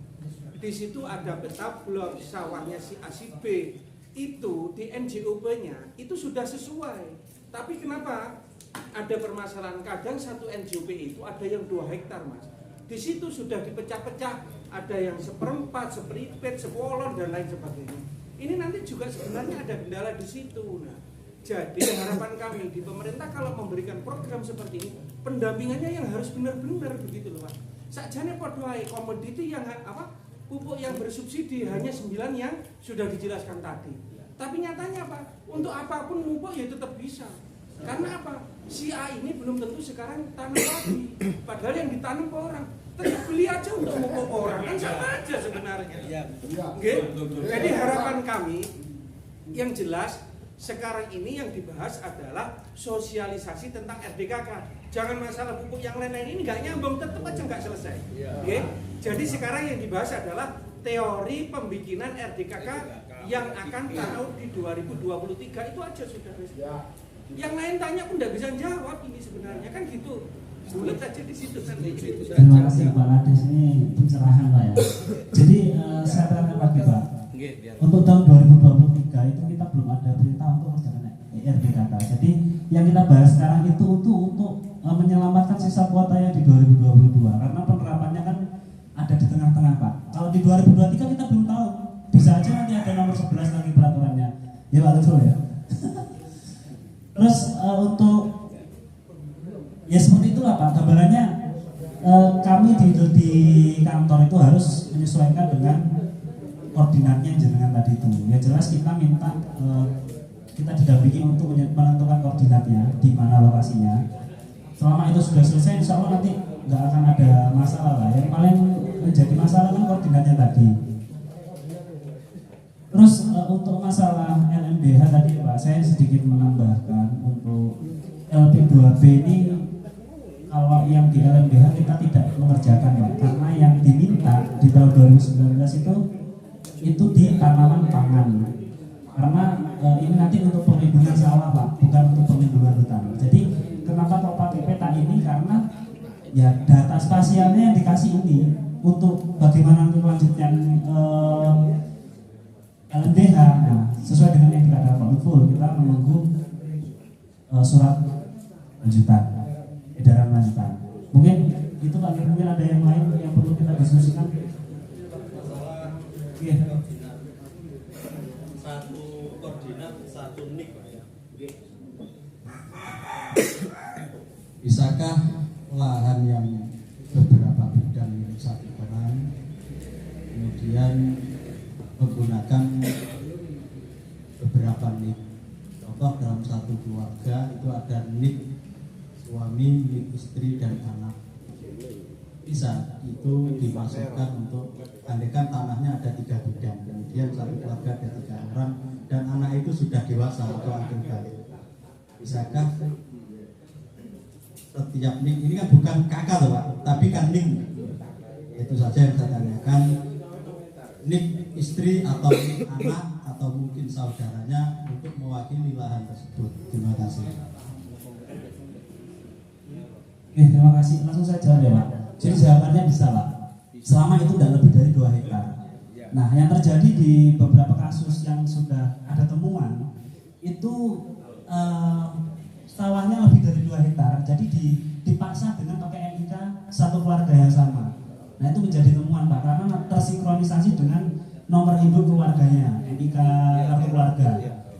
Di situ ada peta blok sawahnya si A si B. Itu di NJOP-nya itu sudah sesuai. Tapi kenapa ada permasalahan? Kadang satu NJOP itu ada yang 2 hektar Mas. Di situ sudah dipecah-pecah, ada yang 1/4, 1/7, 10 dan lain sebagainya. Ini nanti juga sebenarnya ada kendala di situ. Nah, jadi harapan kami di pemerintah kalau memberikan program seperti ini, pendampingannya yang harus benar-benar begitu loh Pak. Sakjane padha ae komoditi yang pupuk yang bersubsidi hanya 9 yang sudah dijelaskan tadi. Tapi nyatanya apa? Untuk apapun pupuk ya tetap bisa. Karena apa? Si A ini belum tentu sekarang tanam lagi. Padahal yang ditanam ke orang. Tetap beli aja untuk pupuk orang. Kan sama aja sebenarnya. Okay? Jadi harapan kami yang jelas sekarang ini yang dibahas adalah sosialisasi tentang RDKK. Jangan masalah pupuk yang lain-lain ini nggak nyambung, tetap aja nggak selesai. Okay? Jadi sekarang yang dibahas adalah teori pembikinan RDKK yang akan tahun di 2023 itu aja sudah. Yang lain tanya pun nggak bisa jawab ini sebenarnya kan gitu. Bulat aja di situ nanti. Terima kasih Pak Lades, ini pencerahan Pak ya. Jadi saya terangkan lagi Pak. Untuk tahun 2023 itu kita belum ada perintah untuk menjalankan RDKK. Jadi yang kita bahas sekarang itu untuk menyelamatkan sisa kuota yang di 2022 karena penerapannya kan ada di tengah-tengah Pak. Kalau di 2023 kita belum tahu, bisa aja nanti ada nomor 11 lagi peraturannya. Ya Pak betul ya. Terus untuk ya seperti itulah Pak gambarannya. Kami di kantor itu harus menyesuaikan dengan koordinatnya jenengan tadi itu. Ya jelas kita minta kita didampingi untuk menentukan koordinatnya di mana lokasinya. Selama itu sudah selesai, insya Allah nanti nggak akan ada masalah lah. Yang paling menjadi masalah kan koordinatnya tadi. Terus untuk masalah LMDH tadi Pak, saya sedikit menambahkan untuk LP2B ini kalau yang di LMDH kita tidak mengerjakan Pak, karena yang diminta di tahun 2019 itu di tanaman pangan. Karena ini nanti untuk perlindungan sawah Pak, bukan untuk perlindungan hutan. Jadi kenapa kok pakai peta ini? Karena ya data spasialnya yang dikasih ini untuk bagaimana untuk melanjutkan LMDH. Nah, sesuai dengan yang dikatakan Pak Lutful, kita menunggu surat lanjutan, edaran lanjutan. Mungkin itu Pak, mungkin ada yang lain yang perlu kita diskusikan. Iya. Satu koordinat, satu nik Pak ya. Bisakah lahan yang beberapa bidang milik satu orang kemudian menggunakan beberapa nik? Contoh dalam satu keluarga itu ada nik suami, nik istri dan anak. Bisa itu dimasukkan untuk andaikan tanahnya ada 3 bidang, kemudian satu keluarga ada 3 orang dan anak itu sudah dewasa atau akhir balik. Bisakah setiap nik ini kan bukan kakak loh Pak, tapi kan nik. Itu saja yang saya tanyakan. Nik istri atau nik anak atau mungkin saudaranya untuk mewakili lahan tersebut. Terima kasih. Terima kasih. Langsung saya jawab ya Pak. Jadi jawabannya bisa Pak. selama itu tidak lebih dari 2 hektar. Nah, yang terjadi di beberapa kasus yang sudah ada temuan itu sawahnya lebih dari 2 hektar, jadi dipaksa dengan pakai NIK satu keluarga yang sama. Nah, itu menjadi temuan Pak, karena tersinkronisasi dengan nomor induk keluarganya, NIK kartu keluarga.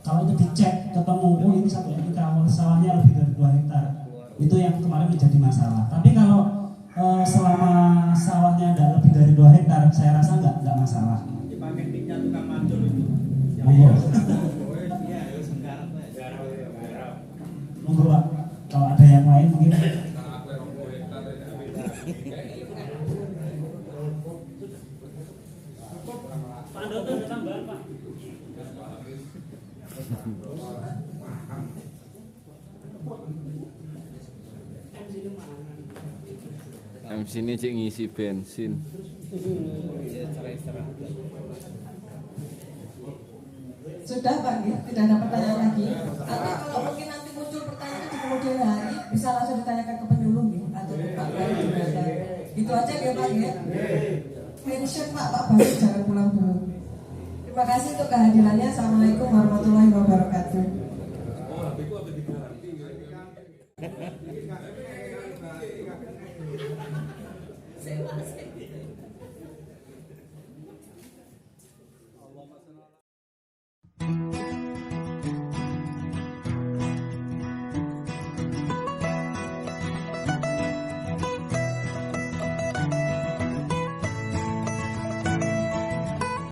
Kalau itu dicek ketemu, oh ini satu NIK, sawahnya lebih dari 2 hektar, itu yang kemarin menjadi masalah. Tapi kalau selama sawahnya tidak lebih dari 2 hektar, saya rasa nggak masalah. Dipakai tiknya tukang macul itu. Monggo. Monggo Pak, kalau ada yang lain mungkin. Pak Andoto ada tambahan Pak. MC ini cik ngisi bensin. Sudah Pak, tidak ada pertanyaan lagi. Nanti kalau mungkin nanti muncul pertanyaan di kemudian hari bisa langsung ditanyakan ke penyuluh nih atau ke Pak Bayu juga. Itu aja ya Pak ya. Mention Pak Bayu jangan pulang dulu. Terima kasih untuk kehadirannya. Assalamualaikum warahmatullahi wabarakatuh. Saya